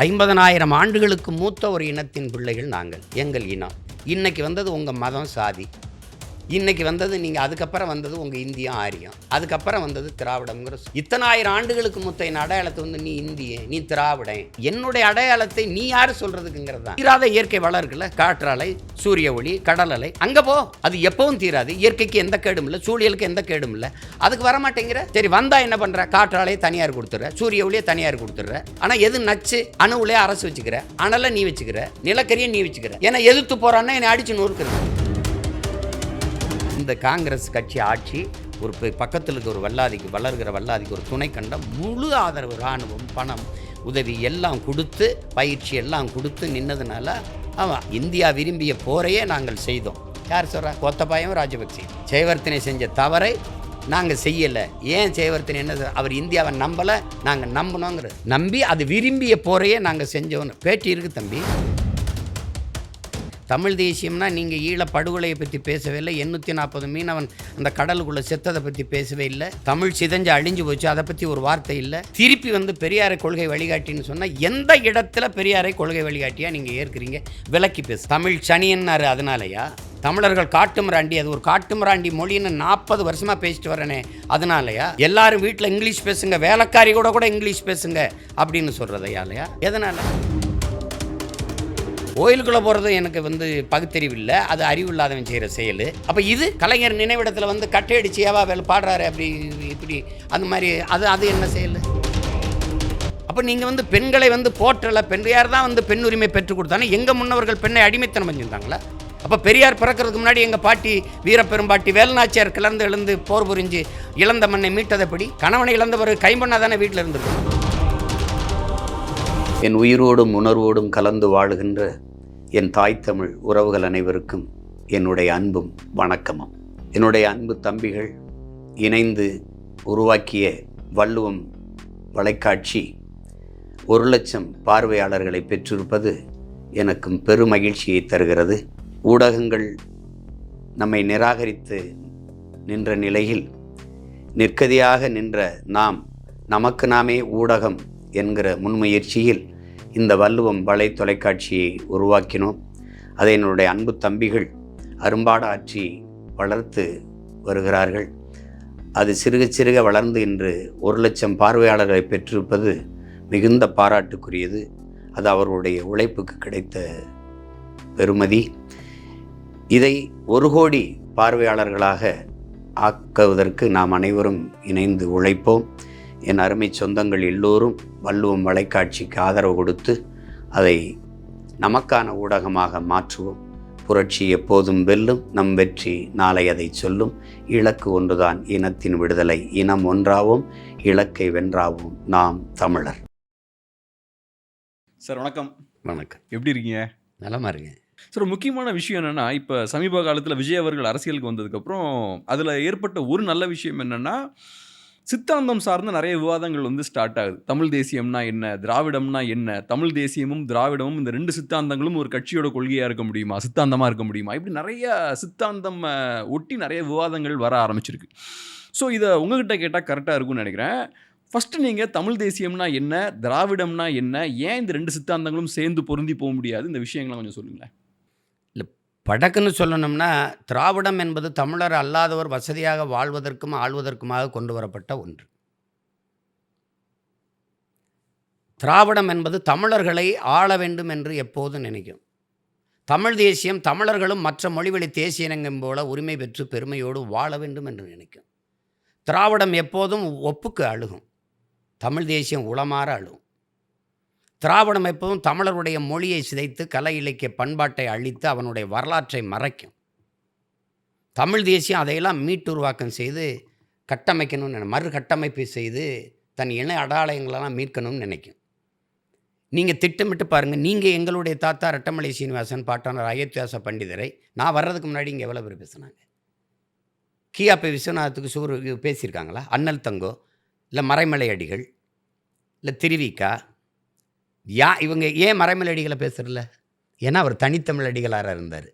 50,000 ஆண்டுகளுக்கு மூத்த ஒரு இனத்தின் பிள்ளைகள் நாங்கள். எங்கள் இனம். இன்னைக்கு வந்தது உங்க மதம், சாதி. இன்னைக்கு வந்தது நீங்கள் அதுக்கப்புறம் வந்தது உங்கள் இந்தியம், ஆரியம். அதுக்கப்புறம் வந்தது திராவிடம்ங்கிற இத்தனை ஆயிரம் ஆண்டுகளுக்கு முத்தைய அடையாளத்தை வந்து நீ இந்தியன், நீ திராவிடன். என்னுடைய அடையாளத்தை நீ யார் சொல்றதுக்குங்கிறது தான். தீராத இயற்கை வளம் இருக்குல்ல, காற்றாலை, சூரிய ஒளி, கடல் அலை. அங்கே போ, அது எப்பவும் தீராது. இயற்கைக்கு எந்த கேடும் இல்லை, சூழியலுக்கு எந்த கேடும் இல்லை. அதுக்கு வர மாட்டேங்கிற. சரி, வந்தா என்ன பண்ற? காற்றாலையை தனியார் கொடுத்துட்ற, சூரிய ஒளியை தனியார் கொடுத்துட்ற. ஆனால் எது நச்சு? அணுவுலே அரசு வச்சுக்கிற, அனலை நீ வச்சுக்கிற, நிலக்கரியை நீ வச்சுக்கிற. ஏன்னா எதிர்த்து போறான்னா என்னை அடிச்சு நொறுக்குறது. இந்த காங்கிரஸ் கட்சி ஆட்சி ஒரு பக்கத்தில் இருக்க ஒரு வளர்கிற வல்லாதிக்கு ஒரு துணை கண்டம் முழு ஆதரவு, இராணுவம், பணம், உதவி எல்லாம் கொடுத்து, பயிற்சி எல்லாம் கொடுத்து நின்னதுனால ஆமாம், இந்தியா விரும்பிய போரையே நாங்கள் செய்தோம். யார் சொல்கிறா? கோத்தபாயும் ராஜபக்சே. ஜெயவர்த்தனை செஞ்ச தவறை நாங்கள் செய்யலை. ஏன் ஜெயவர்த்தனை என்ன, அவர் இந்தியாவை நம்பலை, நாங்கள் நம்பணுங்கிறது. நம்பி அது விரும்பிய போரையே நாங்கள் செஞ்சோன்னு பேட்டி இருக்குது தம்பி. தமிழ் தேசியம்னா நீங்கள் ஈழ படுகொலையை பற்றி பேசவே இல்லை. 840 மீனவன் அந்த கடலுக்குள்ளே செத்ததை பற்றி பேசவே இல்லை. தமிழ் சிதைஞ்சு அழிஞ்சு போச்சு, அதை பற்றி ஒரு வார்த்தை இல்லை. திருப்பி வந்து பெரியாரை கொள்கை வழிகாட்டின்னு சொன்னால் எந்த இடத்துல பெரியாரை கொள்கை வழிகாட்டியாக நீங்கள் ஏற்கிறீங்க? விலக்கி பேசு. தமிழ் சனியன்னாரு அதனாலயா? தமிழர்கள் காட்டுமிராண்டி, அது ஒரு காட்டுமிராண்டி மொழின்னு 40 வருஷமாக பேசிட்டு வரேனே அதனாலயா? எல்லாரும் வீட்டில் இங்கிலீஷ் பேசுங்க, வேலைக்காரி கூட இங்கிலீஷ் பேசுங்க அப்படின்னு சொல்கிறதையாலையா? எதனால்? கோயிலுக்குள்ளே போகிறது எனக்கு வந்து பகுத்தறிவு இல்லை, அது அறிவு இல்லாதவன் செய்கிற செயல். அப்போ இது கலைஞர் நினைவிடத்தில் வந்து கட்டையடிச்சு ஏவா வேலை பாடுறாரு அப்படி இப்படி அந்த மாதிரி அது என்ன செயல்? அப்போ நீங்கள் வந்து பெண்களை வந்து போற்றலை. பெரியார் தான் வந்து பெண் உரிமை பெற்றுக் கொடுத்தானே. எங்கள் முன்னவர்கள் பெண்ணை அடிமைத்தனம் பண்ணியிருந்தாங்களா? அப்போ பெரியார் பிறக்கிறதுக்கு முன்னாடி எங்கள் பாட்டி வீரப்பெரும்பாட்டி வேலுநாச்சியார் கிளர்ந்து எழுந்து போர் புரிஞ்சு இழந்த மண்ணை மீட்டதைப்படி கணவனை இழந்த பிறகு கைம்பண்ணா தானே வீட்டில் இருந்திருக்கணும். என் உயிரோடும் உணர்வோடும் கலந்து வாழுகின்ற என் தாய் தமிழ் உறவுகள் அனைவருக்கும் என்னுடைய அன்பும் வணக்கமும். என்னுடைய அன்பு தம்பிகள் இணைந்து உருவாக்கிய வள்ளுவம் வலைக்காட்சி 1,00,000 பார்வையாளர்களை பெற்றிருப்பது எனக்கும் பெருமகிழ்ச்சியை தருகிறது. ஊடகங்கள் நம்மை நிராகரித்து நின்ற நிலையில் நிற்கதியாக நின்ற நாம் நமக்கு நாமே ஊடகம் என்கிற முன்முயற்சியில் இந்த வள்ளுவம் வலை தொலைக்காட்சியை உருவாக்கினோம். அதை என்னுடைய அன்பு தம்பிகள் அரும்பாடு ஆற்றி வளர்த்து வருகிறார்கள். அது சிறுக சிறுக வளர்ந்து இன்று 1,00,000 பார்வையாளர்களை பெற்றிருப்பது மிகுந்த பாராட்டுக்குரியது. அது அவர்களுடைய உழைப்புக்கு கிடைத்த பெருமதி. இதை 1 கோடி பார்வையாளர்களாக ஆக்குவதற்கு நாம் அனைவரும் இணைந்து உழைப்போம். என் அருமை சொந்தங்கள் எல்லோரும் வள்ளுவம் வலைக்காட்சிக்கு ஆதரவு கொடுத்து அதை நமக்கான ஊடகமாக மாற்றுவோம். புரட்சி எப்போதும் வெல்லும், நம் வெற்றி நாளை அதை சொல்லும். இலக்கு ஒன்றுதான், இனத்தின் விடுதலை. இனம் ஒன்றாவோம், இலக்கை வென்றாவோம், நாம் தமிழர். சார் வணக்கம். வணக்கம். எப்படி இருக்கீங்க? நலமா இருக்கேன் சார். முக்கியமான விஷயம் என்னென்னா, இப்போ சமீப காலத்தில் விஜய் அவர்கள் அரசியலுக்கு வந்ததுக்கப்புறம் அதில் ஏற்பட்ட ஒரு நல்ல விஷயம் என்னென்னா, சித்தாந்தம் சார்ந்த நிறைய விவாதங்கள் வந்து ஸ்டார்ட் ஆகுது. தமிழ் தேசியம்னா என்ன, திராவிடம்னா என்ன, தமிழ் தேசியமும் திராவிடமும் இந்த 2 சித்தாந்தங்களும் ஒரு கட்சியோட கொள்கையாக இருக்க முடியுமா, சித்தாந்தமாக இருக்க முடியுமா, இப்படி நிறைய சித்தாந்தம் ஒட்டி நிறைய விவாதங்கள் வர ஆரம்பிச்சிருக்கு. ஸோ இதை உங்ககிட்ட கேட்டால் கரெக்டாக இருக்கும்னு நினைக்கிறேன். ஃபஸ்ட்டு நீங்கள் தமிழ் தேசியம்னா என்ன, திராவிடம்னா என்ன, ஏன் இந்த 2 சித்தாந்தங்களும் சேர்ந்து பொருந்தி போக முடியாது, இந்த விஷயங்களை கொஞ்சம் சொல்லுங்களேன். படக்குன்னு சொல்லணும்னா, திராவிடம் என்பது தமிழர் அல்லாதவர் வசதியாக வாழ்வதற்கும் ஆள்வதற்குமாக கொண்டு வரப்பட்ட ஒன்று. திராவிடம் என்பது தமிழர்களை ஆள வேண்டும் என்று எப்போதும் நினைக்கும். தமிழ் தேசியம் தமிழர்களும் மற்ற மொழிவழி தேசிய இனங்கம் போல உரிமை பெற்று பெருமையோடு வாழ வேண்டும் என்று நினைக்கும். திராவிடம் எப்போதும் ஒப்புக்கு அழுகும், தமிழ் தேசியம் உளமாற அழுகும். திராவிடம் எப்போதும் தமிழருடைய மொழியை சிதைத்து கலை இலக்கிய பண்பாட்டை அழித்து அவனுடைய வரலாற்றை மறைக்கும். தமிழ் தேசியம் அதையெல்லாம் மீட்டுருவாக்கம் செய்து கட்டமைக்கணும்னு, மறு கட்டமைப்பு செய்து தன் இன அடையாளங்களெல்லாம் மீட்கணும்னு நினைக்கும். நீங்கள் திட்டமிட்டு பாருங்கள். நீங்கள் எங்களுடைய தாத்தா ரெட்டமலை சீனிவாசன், பாட்டனர் அயோத்தியாச பண்டிதரை நான் வர்றதுக்கு முன்னாடி இங்கே எவ்வளோ பேர் பேசுனாங்க? கியாபி விஸ்வநாதத்துக்கு சூறு பேசியிருக்காங்களா? அண்ணல் தங்கோ, இல்லை மறைமலை அடிகள், இல்லை திருவிக்கா, இவங்க ஏன் மறைமலை அடிகளை பேசுகிறல? ஏன்னா அவர் தனித்தமிழ் அடிகளாக இருந்தார்.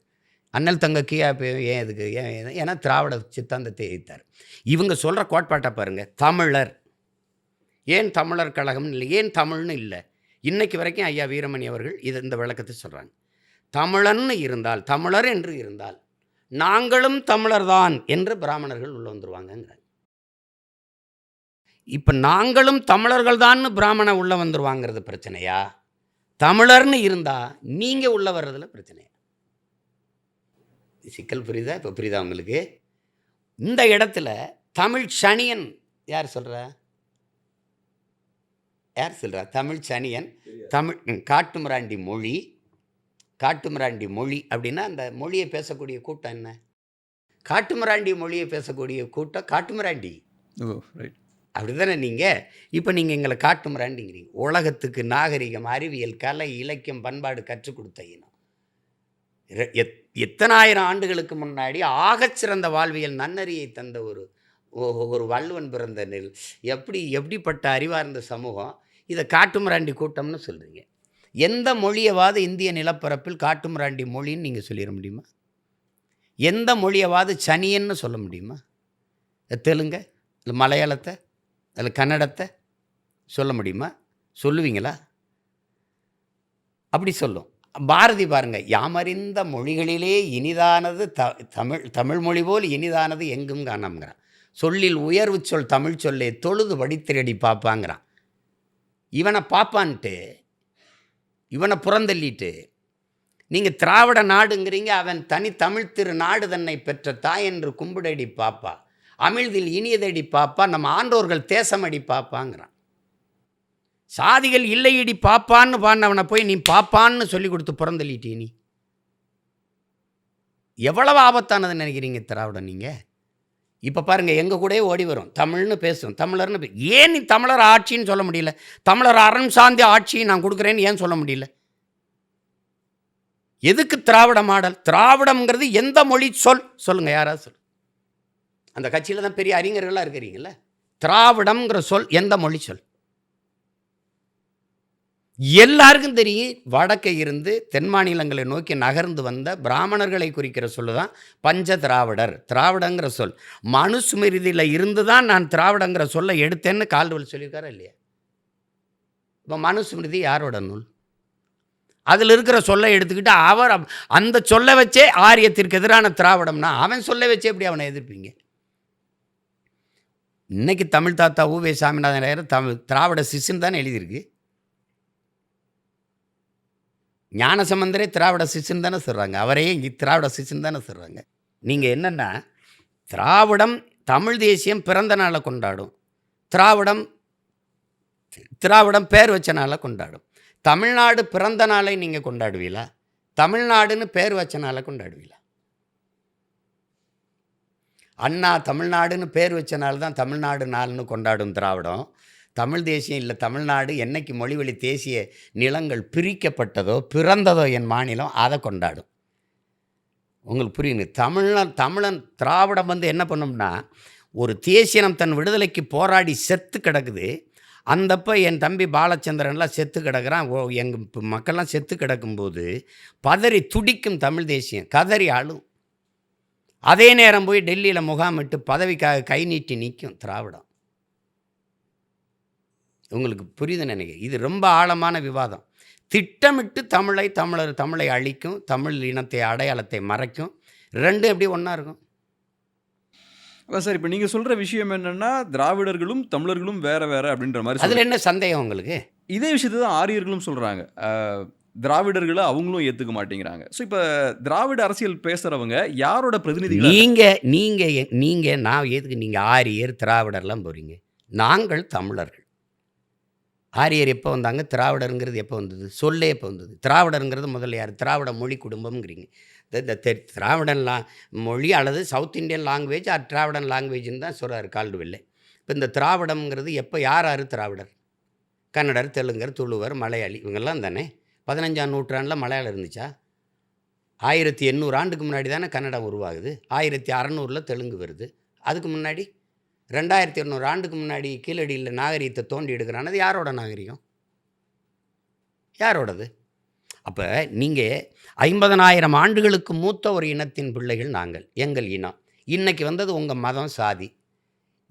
அண்ணல் தங்க கியாபி ஏன் இதுக்கு ஏன்னா திராவிட சித்தாந்தத்தை எதிர்த்தார். இவங்க சொல்கிற கோட்பாட்டை பாருங்கள். தமிழர் ஏன் தமிழர் கழகம்னு இல்லை, ஏன் தமிழ்னு இல்லை, இன்னைக்கு வரைக்கும் ஐயா வீரமணி அவர்கள் இந்த விளக்கத்தை சொல்கிறாங்க. தமிழன்னு இருந்தால், தமிழர் என்று இருந்தால் நாங்களும் தமிழர்தான் என்று பிராமணர்கள் உள்ள வந்துருவாங்கங்கிறாங்க. இப்போ நாங்களும் தமிழர்கள் தான்னு பிராமண உள்ள வந்துருவாங்கிறது பிரச்சனையா, தமிழர்னு இருந்தால் நீங்கள் உள்ள வர்றதுல பிரச்சனையா? சிக்கல் புரியுதா? இப்போ புரியுதா உங்களுக்கு? இந்த இடத்துல தமிழ் சனியன் யார் சொல்கிறா? யார் சொல்கிறா? தமிழ் சனியன், தமிழ் காட்டுமிராண்டி மொழி. காட்டுமிராண்டி மொழி அப்படின்னா அந்த மொழியை பேசக்கூடிய கூட்டம் என்ன? காட்டுமிராண்டி மொழியை பேசக்கூடிய கூட்டம் காட்டுமிராண்டி. அப்படி தானே நீங்கள்? இப்போ நீங்கள் எங்களை காட்டுமிராண்டிங்கிறீங்க. உலகத்துக்கு நாகரிகம், அறிவியல், கலை, இலக்கியம், பண்பாடு கற்றுக் கொடுத்த இனம். எத்தனாயிரம் ஆண்டுகளுக்கு முன்னாடி ஆகச்சிறந்த வாழ்வியல் நன்னறியை தந்த ஒரு வள்ளுவன் பிறந்த நெல் எப்படிப்பட்ட அறிவார்ந்த சமூகம் இதை காட்டுமிராண்டி கூட்டம்னு சொல்கிறீங்க. எந்த மொழியவாது இந்திய நிலப்பரப்பில் காட்டுமிராண்டி மொழின்னு நீங்கள் சொல்லிட முடியுமா? எந்த மொழியவாது சனியன்னு சொல்ல முடியுமா? தெலுங்க, இல்லை மலையாளத்தை, இல்லை கன்னடத்தை சொல்ல முடியுமா? சொல்லுவீங்களா? அப்படி சொல்லும். பாரதி பாருங்க, யாமறிந்த மொழிகளிலே இனிதானது தமிழ் மொழி போல் இனிதானது எங்கும் காணாம்ங்கிறான். சொல்லில் உயர்வு சொல் தமிழ் சொல்லே தொழுது வடித்திரடி பார்ப்பாங்கிறான். இவனை பாப்பான்ட்டு, இவனை புறந்தள்ளிட்டு நீங்கள் திராவிட நாடுங்கிறீங்க. அவன் தனி தமிழ் திரு நாடு தன்னை பெற்ற தாய் என்று கும்பிடடி பாப்பா, அமிழ்தில் இனியதடி பாப்பா, நம்ம ஆண்டோர்கள் தேசமடி பாப்பாங்கிறான். சாதிகள் இல்லையடி பாப்பான்னு பாடினவனை போய் நீ பாப்பான்னு சொல்லி கொடுத்து புறந்தள்ளிட்டீ. நீ எவ்வளவு ஆபத்தானதுன்னு நினைக்கிறீங்க திராவிடம் நீங்கள்? இப்போ பாருங்கள், எங்கள் கூடயே ஓடி வரும், தமிழ்னு பேசும், தமிழர்னு ஏன் நீ தமிழர் ஆட்சின்னு சொல்ல முடியல? தமிழர் அறம் சார்ந்த ஆட்சியை நான் கொடுக்குறேன்னு ஏன் சொல்ல முடியல? எதுக்கு திராவிட மாடல்? திராவிடம்ங்கிறது எந்த மொழி சொல் சொல்லுங்கள், யாராவது சொல். அந்த கட்சியில் தான் பெரிய அறிஞர்களாக இருக்கிறீங்கள. திராவிடம்ங்கிற சொல் எந்த மொழி சொல்? எல்லாருக்கும் தெரியும். வடக்கே இருந்து தென் மாநிலங்களை நோக்கி நகர்ந்து வந்த பிராமணர்களை குறிக்கிற சொல்லு தான் பஞ்ச திராவிடர். திராவிடங்கிற சொல் மனுஸ்மிருதியில் இருந்து தான் நான் திராவிடங்கிற சொல்லை எடுத்தேன்னு கால்டுவெல் சொல்லியிருக்காரா இல்லையா? இப்போ மனுஸ்மிருதி யாரோட நூல்? அதில் இருக்கிற சொல்லை எடுத்துக்கிட்டு அவர் அந்த சொல்லை வச்சே ஆரியத்திற்கு எதிரான திராவிடம்னா அவன் சொல்லை வச்சே எப்படி அவனை எதிர்ப்பீங்க? இன்னைக்கு தமிழ் தாத்தா ஊவே சாமிநாதன் திராவிட சிசுன்னு தானே எழுதியிருக்கு. ஞானசம்பந்தரே திராவிட சிசுன்னு தானே சொல்கிறாங்க. அவரையே இங்கே திராவிட சிசுன்னு தானே சொல்கிறாங்க. நீங்கள் என்னென்னா, திராவிடம் தமிழ் தேசியம் பிறந்த நாளை கொண்டாடும், திராவிடம் பேர் வச்ச நாளை கொண்டாடும். தமிழ்நாடு பிறந்த நாளை நீங்கள் கொண்டாடுவீங்களா? தமிழ்நாடுன்னு பேர் வச்ச நாளை கொண்டாடுவீங்களா? அண்ணா தமிழ்நாடுன்னு பேர் வச்ச நாள் தான் தமிழ்நாடு நாள்னு கொண்டாடும் திராவிடம். தமிழ் தேசியம் இல்லை. தமிழ்நாடு என்னைக்கு மொழிவழி தேசிய நிலங்கள் பிரிக்கப்பட்டதோ பிறந்ததோ என் மாநிலம் அதை கொண்டாடும். உங்களுக்கு புரியுங்க? தமிழன் திராவிடம் என்ன பண்ணும்னா, ஒரு தேசியம் தன் விடுதலைக்கு போராடி செத்து கிடக்குது. அந்தப்போ என் தம்பி பாலச்சந்திரன்லாம் செத்து கிடக்கிறான். எங்கள் மக்கள்லாம் செத்து கிடக்கும்போது பதறி துடிக்கும் தமிழ் தேசியம், கதறி ஆளும். அதே நேரம் போய் டெல்லியில் முகாமிட்டு பதவிக்காக கை நீட்டி நிற்கும் திராவிடம். உங்களுக்கு புரியுதுன்னு நினைக்கிறேன். இது ரொம்ப ஆழமான விவாதம். திட்டமிட்டு தமிழை அழிக்கும், தமிழ் இனத்தை அடையாளத்தை மறைக்கும். ரெண்டும் எப்படி ஒன்றா இருக்கும்? அதான் சார், இப்போ நீங்கள் சொல்கிற விஷயம் என்னென்னா, திராவிடர்களும் தமிழர்களும் வேறு வேறு அப்படின்ற மாதிரி. அதில் என்ன சந்தேகம் உங்களுக்கு? இதே விஷயத்தை தான் ஆரியர்களும் சொல்கிறாங்க. திராவிடர்களை அவங்களும் ஏற்றுக்க மாட்டேங்கிறாங்க. ஸோ இப்போ திராவிட அரசியல் பேசுகிறவங்க யாரோட பிரதிநிதிகள்? நீங்கள் நான் எதுக்கு நீங்கள் ஆரியர் திராவிடர்லாம் போகிறீங்க? நாங்கள் தமிழர்கள். ஆரியர் எப்போ வந்தாங்க? திராவிடருங்கிறது எப்போ வந்தது? சொல்லே எப்போ வந்தது? திராவிடருங்கிறது முதல்ல யார்? திராவிட மொழி குடும்பம்ங்கிறீங்க. இந்த திராவிடன் மொழி அல்லது சவுத் இண்டியன் லாங்குவேஜ் ஆர் திராவிடன் லாங்குவேஜ்னு தான் சொல்கிறார் கால்டுவெல். இப்போ இந்த திராவிடம்ங்கிறது எப்போ யார் திராவிடர்? கன்னடர், தெலுங்கர், துளுவர், மலையாளி இவங்கெல்லாம் தானே. 15ஆம் நூற்றாண்டில் மலையாளம் இருந்துச்சா? 1800 ஆண்டுக்கு முன்னாடி தானே கன்னடம் உருவாகுது. 1600 தெலுங்கு வருது. அதுக்கு முன்னாடி 2200 ஆண்டுக்கு முன்னாடி கீழடியில் நாகரிகத்தை தோண்டி எடுக்கிறானது யாரோட நாகரிகம்? யாரோடது? அப்போ நீங்கள் 50,000 ஆண்டுகளுக்கு மூத்த ஒரு இனத்தின் பிள்ளைகள் நாங்கள். எங்கள் இனம் இன்றைக்கி வந்தது உங்கள் மதம், சாதி.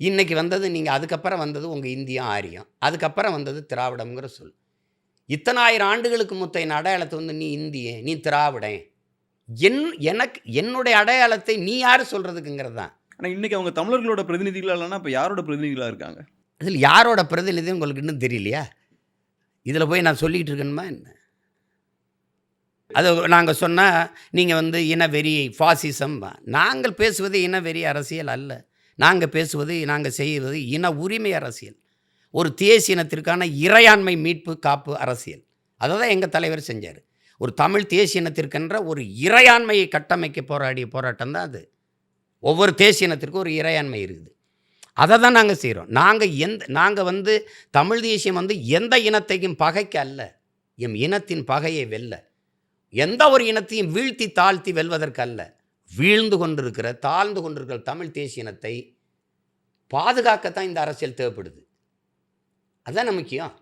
இன்றைக்கி வந்தது நீங்கள், அதுக்கப்புறம் வந்தது உங்கள் இந்தியம், ஆரியம். அதுக்கப்புறம் வந்தது திராவிடம்ங்கிற சொல். இத்தனாயிரம் ஆண்டுகளுக்கு முத்தைய அடையாளத்தை வந்து நீ இந்தியன், நீ திராவிடன், எனக்கு என்னுடைய அடையாளத்தை நீ யார் சொல்கிறதுக்குங்கிறது தான். ஆனால் இன்னைக்கு அவங்க தமிழர்களோட பிரதிநிதிகளா இல்லைன்னா இப்போ யாரோட பிரதிநிதிகளாக இருக்காங்க? இதில் யாரோட பிரதிநிதி உங்களுக்கு இன்னும் தெரியலையா? இதில் போய் நான் சொல்லிக்கிட்டு இருக்கணுமா என்ன? அது நாங்கள் சொன்னால் நீங்கள் வந்து இனவெறி, ஃபாசிசம். நாங்கள் பேசுவது இனவெறி அரசியல் அல்ல. நாங்கள் பேசுவது, நாங்கள் செய்வது இன உரிமை அரசியல். ஒரு தேசிய இனத்திற்கான இறையாண்மை மீட்பு காப்பு அரசியல். அதை தான் எங்கள் தலைவர் செஞ்சார். ஒரு தமிழ் தேசிய இனத்திற்கென்ற ஒரு இறையாண்மையை கட்டமைக்க போராடிய போராட்டம் தான் அது. ஒவ்வொரு தேசிய இனத்திற்கும் ஒரு இறையாண்மை இருக்குது. அதை தான் நாங்கள் செய்கிறோம். நாங்கள் வந்து தமிழ் தேசியம் வந்து எந்த இனத்தையும் பகைக்க அல்ல, எம் இனத்தின் பகையை வெல்ல. எந்த ஒரு இனத்தையும் வீழ்த்தி தாழ்த்தி வெல்வதற்கு அல்ல, வீழ்ந்து கொண்டிருக்கிற, தாழ்ந்து கொண்டிருக்கிற தமிழ் தேசிய இனத்தை பாதுகாக்கத்தான் இந்த அரசியல் தேவைப்படுது. அதுதான் முக்கியம்.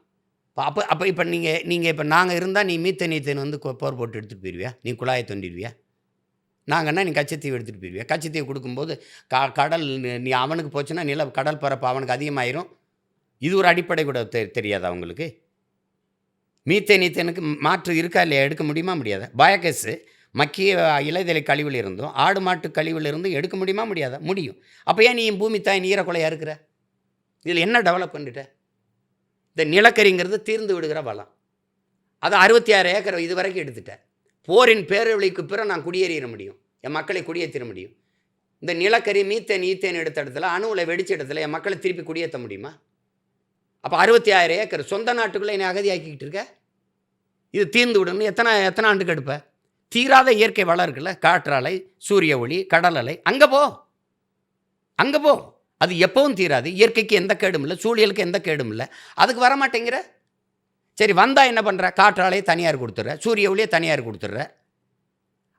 இப்போ நீங்கள் இப்போ நாங்கள் இருந்தால் நீ மீத்தேன் வந்து போர் போட்டு எடுத்துகிட்டு போயிடுவியா? நீ குழாயை தோண்டிடுவியா? நாங்கன்னா நீ கச்சத்தீவு எடுத்துகிட்டு போயிடுவியா? கச்சத்தீவு கொடுக்கும்போது கடல் நீ அவனுக்கு போச்சுன்னா கடல் பரப்பு அவனுக்கு அதிகமாயிரும். இது ஒரு அடிப்படை கூட தெரியாதா உங்களுக்கு? மீத்தேனுக்கு மாற்று இருக்கா இல்லையா? எடுக்க முடியுமா முடியாதா? பயோகேஸு மக்கிய இலைதலை கழிவில் இருந்தும் ஆடு மாட்டு கழிவில் இருந்தும் எடுக்க முடியுமா முடியாதா? முடியும். அப்போ ஏன் நீ பூமி தாய் நீரக்குலையாக இருக்கிற? இதில் என்ன டெவலப் பண்ணிட்ட? இந்த நிலக்கரிங்கிறது தீர்ந்து விடுகிற வளம். அது 66 ஏக்கர் இது வரைக்கும் எடுத்துட்டேன். போரின் பேரொழிக்கு பிறகு நான் குடியேறிட முடியும், என் மக்களை குடியேற்ற முடியும். இந்த நிலக்கரி ஈத்தேன் எடுத்த இடத்துல, அணுவில் வெடிச்ச இடத்துல என் மக்களை திருப்பி குடியேற்ற முடியுமா? அப்போ 66 ஏக்கர் சொந்த நாட்டுக்குள்ளே என்னை அகதியாக்கிக்கிட்டு இருக்க. இது தீர்ந்து விடணும். எத்தனை ஆண்டுக்கு எடுப்ப? தீராத இயற்கை வளம் இருக்குல்ல, காற்றாலை, சூரிய ஒளி, கடல் அலை, அங்கே போ. அது எப்பவும் தீராது. இயற்கைக்கு எந்த கேடும் இல்லை, சூழலுக்கு எந்த கேடும் இல்லை. அதுக்கு வரமாட்டேங்கிற. சரி, வந்தால் என்ன பண்ணுற? காற்றாலையை தனியார் கொடுத்துட்ற, சூரிய ஒளியை தனியார் கொடுத்துட்ற.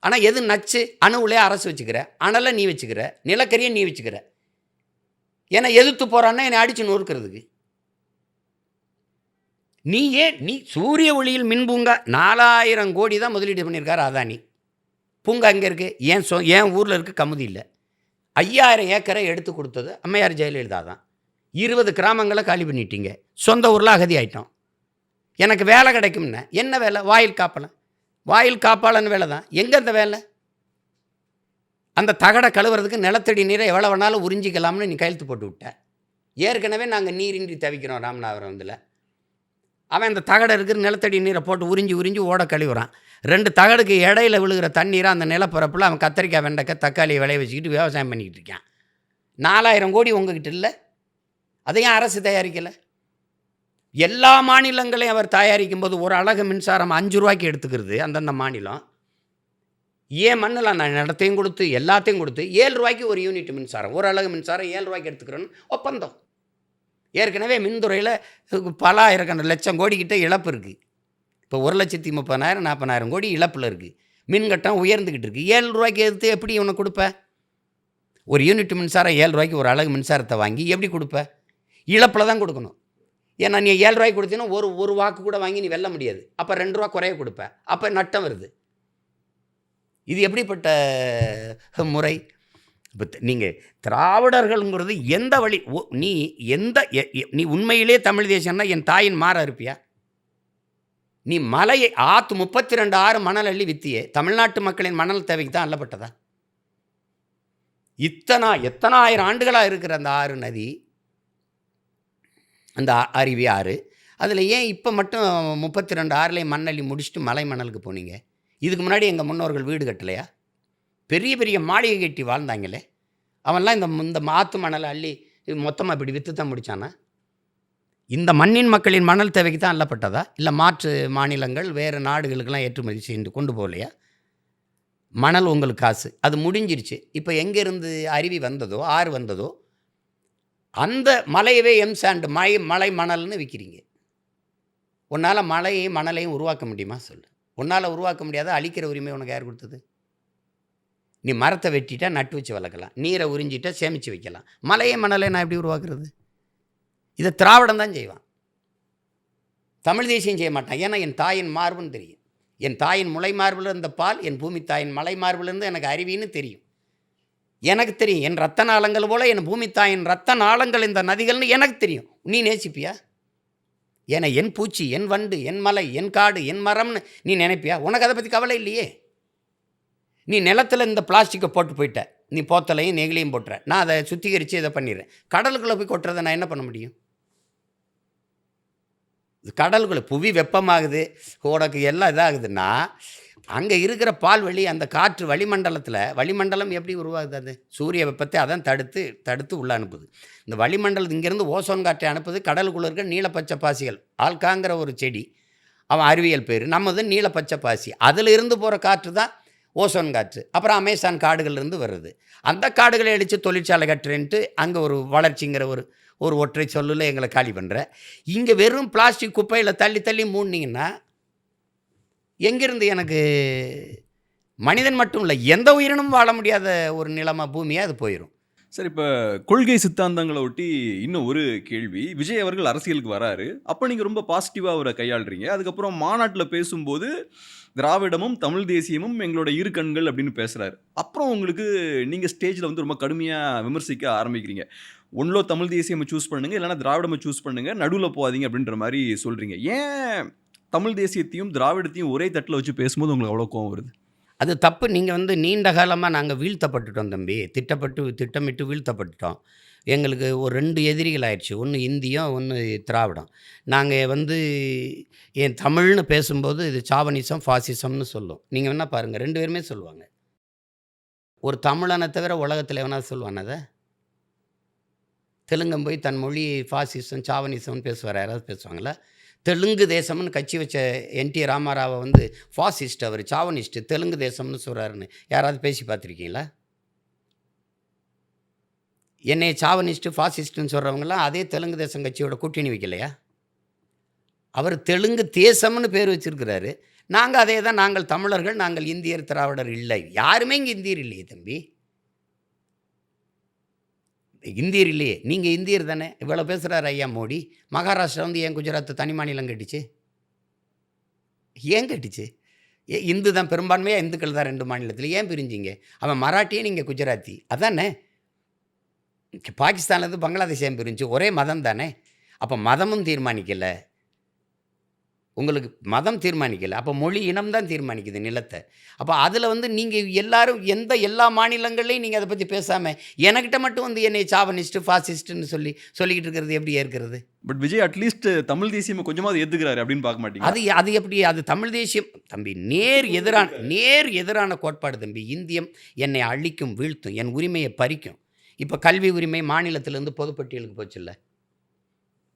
ஆனால் எது நச்சு? அணுவிலே அரசு வச்சுக்கிற, அனலை நீ வச்சுக்கிற, நிலக்கரியை நீ வச்சுக்கிற. ஏன்னா எதிர்த்து போகிறான்னா என்னை அடித்து நொறுக்கிறதுக்கு. நீ சூரிய ஒளியில் மின் பூங்கா 4000 கோடி தான் முதலீடு பண்ணியிருக்காரு அதானி. பூங்கா எங்கே இருக்குது? ஏன் ஊரில் இருக்குது, கமுதி இல்லை. 5000 ஏக்கரை எடுத்து கொடுத்தது அம்மையார் ஜெயலலிதா தான். 20 கிராமங்களை காலி பண்ணிட்டீங்க. சொந்த ஊரில் அகதி ஆகிட்டோம். எனக்கு வேலை கிடைக்கும்னா என்ன வேலை? வாயில் காப்பாளன் வேலை தான். எங்கே அந்த வேலை? அந்த தகடை கழுவுறதுக்கு நிலத்தடி நீரை எவ்வளோ வேணாலும் உறிஞ்சிக்கலாம்னு நீ கையெழுத்து போட்டு விட்ட. ஏற்கனவே நாங்கள் நீரின்றி தவிக்கிறோம் ராமநாதபுரம் இதில். அவன் அந்த தகடை இருக்கிற நிலத்தடி நீரை போட்டு உறிஞ்சி ஓட கழுவுறான். 2 தகடுக்கு இடையில விழுகிற தண்ணீரை அந்த நிலப்பரப்பில் அவன் கத்திரிக்காய், வெண்டைக்காய், தக்காளியை விளைய வச்சுக்கிட்டு விவசாயம் பண்ணிக்கிட்டு இருக்கான். 4000 கோடி உங்ககிட்ட இல்லை. அதையும் அரசு தயாரிக்கலை. எல்லா மாநிலங்களையும் அவர் தயாரிக்கும் போது ஒரு அலகு மின்சாரம் 5 ரூபாய்க்கு எடுத்துக்கிறது அந்தந்த மாநிலம். ஏன் மண்ணில் நான் இடத்தையும் கொடுத்து எல்லாத்தையும் கொடுத்து 7 ரூபாய்க்கு ஒரு யூனிட் மின்சாரம், ஒரு அலகு மின்சாரம் 7 ரூபாய்க்கு எடுத்துக்கிறோன்னு ஒப்பந்தம். ஏற்கனவே மின்துறையில் பல ஆயிரக்கணக்கான லட்சம் கோடிக்கிட்ட இழப்பு இருக்குது. இப்போ 1,30,000 40,000 கோடி இழப்பில் இருக்குது. மின்கட்டம் உயர்ந்துக்கிட்டு இருக்குது. 7 ரூபாய்க்கு எடுத்து எப்படி உனக்கு கொடுப்ப? ஒரு யூனிட் மின்சாரம் 7 ரூபாய்க்கு ஒரு அலகு மின்சாரத்தை வாங்கி எப்படி கொடுப்ப? இழப்பில் தான் கொடுக்கணும். ஏன்னா நீ 7 ரூபாய்க்கு கொடுத்தீங்கன்னா ஒரு வாக்கு கூட வாங்கி நீ வெல்ல முடியாது. அப்போ 2 ரூபா குறைய கொடுப்ப. அப்போ நட்டம் வருது. இது எப்படிப்பட்ட முறை? இப்போ நீங்கள் திராவிடர்கள்ங்கிறது எந்த வழி? நீ உண்மையிலே தமிழ் தேசம்னா என் தாயின் மாற இருப்பியா? நீ மலையை 32 ஆறு மணல் அள்ளி வித்தியே தமிழ்நாட்டு மக்களின் மணல் தேவைக்கு தான் அள்ளப்பட்டதா? எத்தனாயிரம் ஆண்டுகளாக இருக்கிற அந்த ஆறு நதி, அந்த அருவி ஆறு, அதில் ஏன் இப்போ மட்டும் 32 ஆறுலையும் மண்ணள்ளி முடிச்சுட்டு மலை மணலுக்கு போனீங்க? இதுக்கு முன்னாடி எங்கள் முன்னோர்கள் வீடு கட்டலையா? பெரிய பெரிய மாளிகை கட்டி வாழ்ந்தாங்களே. அவன்லாம் இந்த ஆற்று மணலை அள்ளி மொத்தமாக இப்படி விற்று தான் முடித்தானா? இந்த மண்ணின் மக்களின் மணல் தேவைக்கு தான் அள்ளப்பட்டதா? இல்லை மாற்று மாநிலங்கள் வேறு நாடுகளுக்கெல்லாம் ஏற்றுமதி செய்து கொண்டு போகலையா? மணல் உங்களுக்கு காசு, அது முடிஞ்சிருச்சு. இப்போ எங்கேருந்து அருவி வந்ததோ, ஆறு வந்ததோ, அந்த மலையவே எம்சாண்டு மலை மணல்னு விற்கிறீங்க. உன்னால் மலையையும் மணலையும் உருவாக்க முடியுமா? சொல்லு. உன்னால் உருவாக்க முடியாத அழிக்கிற உரிமை உனக்கு யார் கொடுத்தது? நீ மரத்தை வெட்டிட்டா நட்டு வச்சு வளர்க்கலாம், நீரை உறிஞ்சிட்டா சேமித்து வைக்கலாம். மலையை மணலை நான் எப்படி உருவாக்குறது? இதை திராவிடம் தான் செய்வான், தமிழ் தேசியம் செய்ய மாட்டான். ஏன்னா என் தாயின் மார்புன்னு தெரியும். என் தாயின் முளை மார்பில் இருந்த பால், என் பூமி தாயின் மலை மார்பிலிருந்து எனக்கு அருவின்னு தெரியும். எனக்கு தெரியும் என் ரத்த நாளங்கள் போல் என் பூமி தாயின் ரத்த நாளங்கள் இந்த நதிகள்னு எனக்கு தெரியும். நீ நேசிப்பியா? ஏன்னா என் பூச்சி, என் வண்டு, என் மலை, என் காடு, என் மரம்னு நீ நினைப்பியா? உனக்கு அதை பற்றி கவலை இல்லையே. நீ நிலத்தில் இந்த பிளாஸ்டிக்கை போட்டு போயிட்ட, நீ போத்தலையும் நெகிழியும் போட்டுற, நான் அதை சுத்திகரித்து இதை பண்ணிடுறேன். கடலுக்குள்ளே போய் கொட்டுறதை நான் என்ன பண்ண முடியும்? கடலுக்குள்ளே புவி வெப்பமாகுது, உனக்கு எல்லாம் இதாகுதுன்னா, அங்கே இருக்கிற பால்வெளி அந்த காற்று வளிமண்டலம் எப்படி உருவாகுது? அது சூரிய வெப்பத்தை அதான் தடுத்து உள்ளே அனுப்புது. இந்த வளிமண்டலம் இங்கேருந்து ஓசோன் காற்றை அனுப்புது. கடலுக்குள்ளே இருக்க நீலப்பச்சை பாசிகள், ஆல்காங்கிற ஒரு செடி, அவன் அறிவியல் பேர், நம்மது நீலப்பச்சை பாசி, அதில் இருந்து போகிற காற்று தான் ஓசோன் காற்று. அப்புறம் அமேசான் காடுகள்லேருந்து வருது. அந்த காடுகளை அடித்து தொழிற்சாலை கட்டுறேன்ட்டு அங்கே ஒரு வளர்ச்சிங்கிற ஒரு ஒற்றை சொல்லில் எங்களை காலி பண்ணுற. இங்கே வெறும் பிளாஸ்டிக் குப்பையில் தள்ளி மூடினீங்கன்னா எங்கேருந்து எனக்கு மனிதன் மட்டும் இல்லை, எந்த உயிரினும் வாழ முடியாத ஒரு நிலமா பூமியாக அது போயிடும். சார், இப்போ கொள்கை சித்தாந்தங்களை ஒட்டி இன்னும் ஒரு கேள்வி. விஜய் அவர்கள் அரசியலுக்கு வராரு, அப்போ நீங்கள் ரொம்ப பாசிட்டிவாக அவரை கையாளுறீங்க. அதுக்கப்புறம் மாநாட்டில் பேசும்போது திராவிடமும் தமிழ் தேசியமும் எங்களோட இரு கண்கள் அப்படின்னு பேசுகிறாரு. அப்புறம் உங்களுக்கு நீங்கள் ஸ்டேஜில் வந்து ரொம்ப கடுமையாக விமர்சிக்க ஆரம்பிக்கிறீங்க. ஒன்றிலோ தமிழ் தேசியமை சூஸ் பண்ணுங்கள், இல்லைனா திராவிடமை சூஸ் பண்ணுங்கள், நடுவில் போகாதீங்க அப்படின்ற மாதிரி சொல்கிறீங்க. ஏன் தமிழ் தேசியத்தையும் திராவிடத்தையும் ஒரே தட்டில் வச்சு பேசும்போது உங்களுக்கு அவ்வளோ கோவம் வருது? அது தப்பு. நீங்கள் வந்து நீண்ட காலமாக நாங்கள் வீழ்த்தப்பட்டுட்டோம் தம்பி, திட்டமிட்டு வீழ்த்தப்பட்டுட்டோம். எங்களுக்கு ஒரு 2 எதிரிகள் ஆயிடுச்சு. ஒன்று இந்தியம், ஒன்று திராவிடம். நாங்கள் வந்து என் தமிழ்னு பேசும்போது இது சாவனிசம், ஃபாசிசம்னு சொல்லும். நீங்கள் வேணால் பாருங்கள், 2 பேருமே சொல்லுவாங்க. ஒரு தமிழனை தவிர உலகத்தில் எவனா சொல்லுவான் அதை? தெலுங்கம் போய் தன் மொழி ஃபாசிசம், சாவனிசம்னு பேசுவார், யாராவது பேசுவாங்களா? தெலுங்கு தேசம்னு கட்சி வச்ச என்டி ராமாராவை வந்து ஃபாசிஸ்ட், அவர் சாவனிஸ்ட், தெலுங்கு தேசம்னு சொல்கிறாருன்னு யாராவது பேசி பார்த்துருக்கீங்களா? என்னை சாவனிஸ்ட்டு, ஃபாசிஸ்ட்டுன்னு சொல்கிறவங்களாம் அதே தெலுங்கு தேசம் கட்சியோட கூட்டணி வைக்கலையா? அவர் தெலுங்கு தேசம்னு பேர் வச்சிருக்கிறாரு. நாங்கள் அதே தான், நாங்கள் தமிழர்கள், நாங்கள் இந்தியர், திராவிடர் இல்லை. யாருமே இங்கே இந்தியர் இல்லையே தம்பி, இந்தியர் இல்லையே. நீங்கள் இந்தியர் தானே. இவ்வளோ பேசுகிறார் ஐயா மோடி. மகாராஷ்டிரா வந்து ஏன் குஜராத் தனி மாநிலம் கட்டிச்சு? ஏன் கட்டிச்சு? இந்து தான் பெரும்பான்மையாக, இந்துக்கள் தான் 2 மாநிலத்தில். ஏன் பிரிஞ்சிங்க? அவன் மராட்டியே, நீங்கள் குஜராத்தி, அதானே. பாகிஸ்தான்லேருந்து பங்களாதேஷ் ஏன் பிரிஞ்சு? ஒரே மதம் தானே. அப்போ மதமும் தீர்மானிக்கலை, உங்களுக்கு மதம் தீர்மானிக்கலை, அப்போ மொழி இனம் தான் தீர்மானிக்குது நிலத்தை. அப்போ அதில் வந்து நீங்கள் எல்லாரும் எல்லா மாநிலங்கள்லையும் நீங்கள் அதை பற்றி பேசாமல் என்கிட்ட மட்டும் வந்து என்னை சாவனிஸ்ட்டு, ஃபாசிஸ்ட்டுன்னு சொல்லிக்கிட்டு இருக்கிறது எப்படி ஏற்கிறது? பட் விஜய் அட்லீஸ்ட் தமிழ் தேசியமை கொஞ்சமாவது ஏற்றுக்கிறாரு அப்படின்னு பார்க்க மாட்டீங்க? அது எப்படி? அது தமிழ் தேசியம் தம்பி, நேர் எதிரான கோட்பாடு தம்பி. இந்தியம் என்னை அழிக்கும், வீழ்த்தும், என் உரிமையை பறிக்கும். இப்போ கல்வி உரிமை மாநிலத்திலேருந்து பொதுப்பட்டியலுக்கு போச்சுல்ல,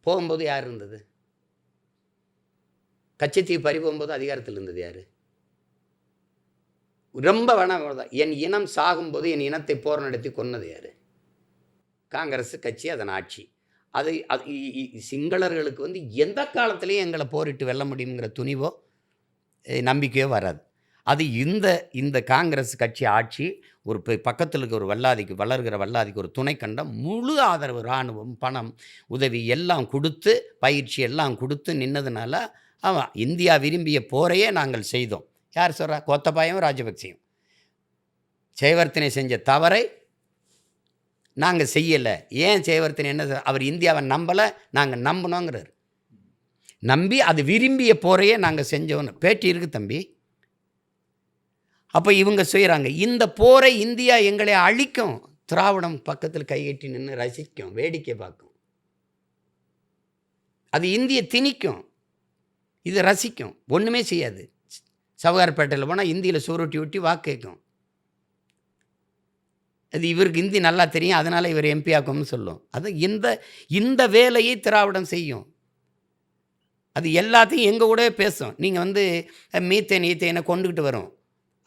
போகும்போது யார் இருந்தது? கச்சத்தீவு பறி போகும்போது அதிகாரத்தில் இருந்தது யார்? ரொம்ப வேணாம், என் இனம் சாகும்போது என் இனத்தை போர் நடத்தி கொன்னது யார்? காங்கிரஸ் கட்சி, அதன் ஆட்சி. அது சிங்களர்களுக்கு வந்து எந்த காலத்துலேயும் எங்களை போரிட்டு வெல்ல முடியுங்கிற துணிவோ நம்பிக்கையோ வராது. அது இந்த காங்கிரஸ் கட்சி ஆட்சி ஒரு பக்கத்தில் இருக்க ஒரு வளர்கிற வல்லாதிக்கு ஒரு துணை கண்டம் முழு ஆதரவு, இராணுவம், பணம், உதவி எல்லாம் கொடுத்து, பயிற்சி எல்லாம் கொடுத்து நின்னதுனால ஆமாம், இந்தியா விரும்பிய போரையே நாங்கள் செய்தோம். யார் சொல்கிறா? கோத்தபாயும் ராஜபக்சேயும். ஜெயவர்த்தனை செஞ்ச தவறை நாங்கள் செய்யலை. ஏன் ஜெயவர்த்தனை என்ன? அவர் இந்தியாவை நம்பலை, நாங்கள் நம்பினோங்கிறார். நம்பி அது விரும்பிய போரையே நாங்கள் செஞ்சோன்னு பேட்டி இருக்குது தம்பி. அப்போ இவங்க செய்கிறாங்க இந்த போரை. இந்தியா எங்களை அழிக்கும், திராவிடம் பக்கத்தில் கைகட்டி நின்று ரசிக்கும், வேடிக்கை பார்க்கும். அது இந்திய திணிக்கும், இது ரசிக்கும், ஒன்றுமே செய்யாது. சவுகார்பேட்டையில் போனால் இந்தியில் சூருட்டி ஒட்டி வாக்கு கேட்கும். அது இவருக்கு இந்தி நல்லா தெரியும், அதனால் இவர் எம்பி ஆக்கும்னு சொல்லும். அது இந்த வேலையை திராவிடம் செய்யும். அது எல்லாத்தையும் எங்கள் கூட பேசும். நீங்கள் வந்து மீத்தேன் ஈத்தேனை கொண்டுக்கிட்டு வரும்,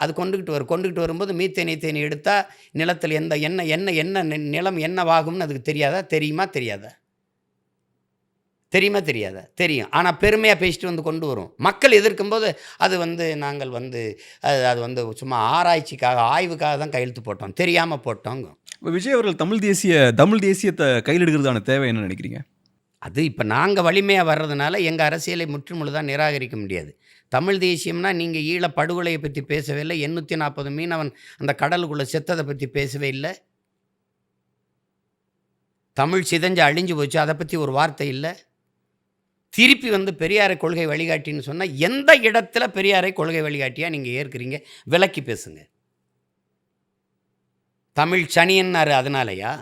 அது கொண்டுக்கிட்டு வரும்போது மீத்தேன் எடுத்தால் நிலத்தில் என்ன நிலம் என்னவாகும்னு அதுக்கு தெரியாதா? தெரியாதா? தெரியும். ஆனால் பெருமையாக பேசிட்டு வந்து கொண்டு வரும். மக்கள் எதிர்க்கும்போது அது வந்து நாங்கள் வந்து அது வந்து சும்மா ஆராய்ச்சிக்காக, ஆய்வுக்காக தான் கையெழுத்து போட்டோம், தெரியாமல் போட்டோங்க. விஜய் அவர்கள் தமிழ் தேசியத்தை கையில் எடுக்கிறதான தேவை என்ன நினைக்கிறீங்க? அது இப்போ நாங்கள் வலிமையாக வர்றதுனால எங்கள் அரசியலை முற்றுமுழுதாக நிராகரிக்க முடியாது. தமிழ் தேசியம்னா நீங்கள் ஈழ படுகொலையை பற்றி பேசவே இல்லை, 840 மீனவன் அந்த கடலுக்குள்ளே செத்ததை பற்றி பேசவே இல்லை, தமிழ் சிதைஞ்சு அழிஞ்சு போச்சு அதை பற்றி ஒரு வார்த்தை இல்லை, திருப்பி வந்து பெரியாரை கொள்கை வழிகாட்டின்னு சொன்னால் எந்த இடத்துல பெரியாரை கொள்கை வழிகாட்டியாக நீங்கள் ஏற்கிறீங்க? விளக்கி பேசுங்க. தமிழ் சனியன்னாரு அதனாலயா?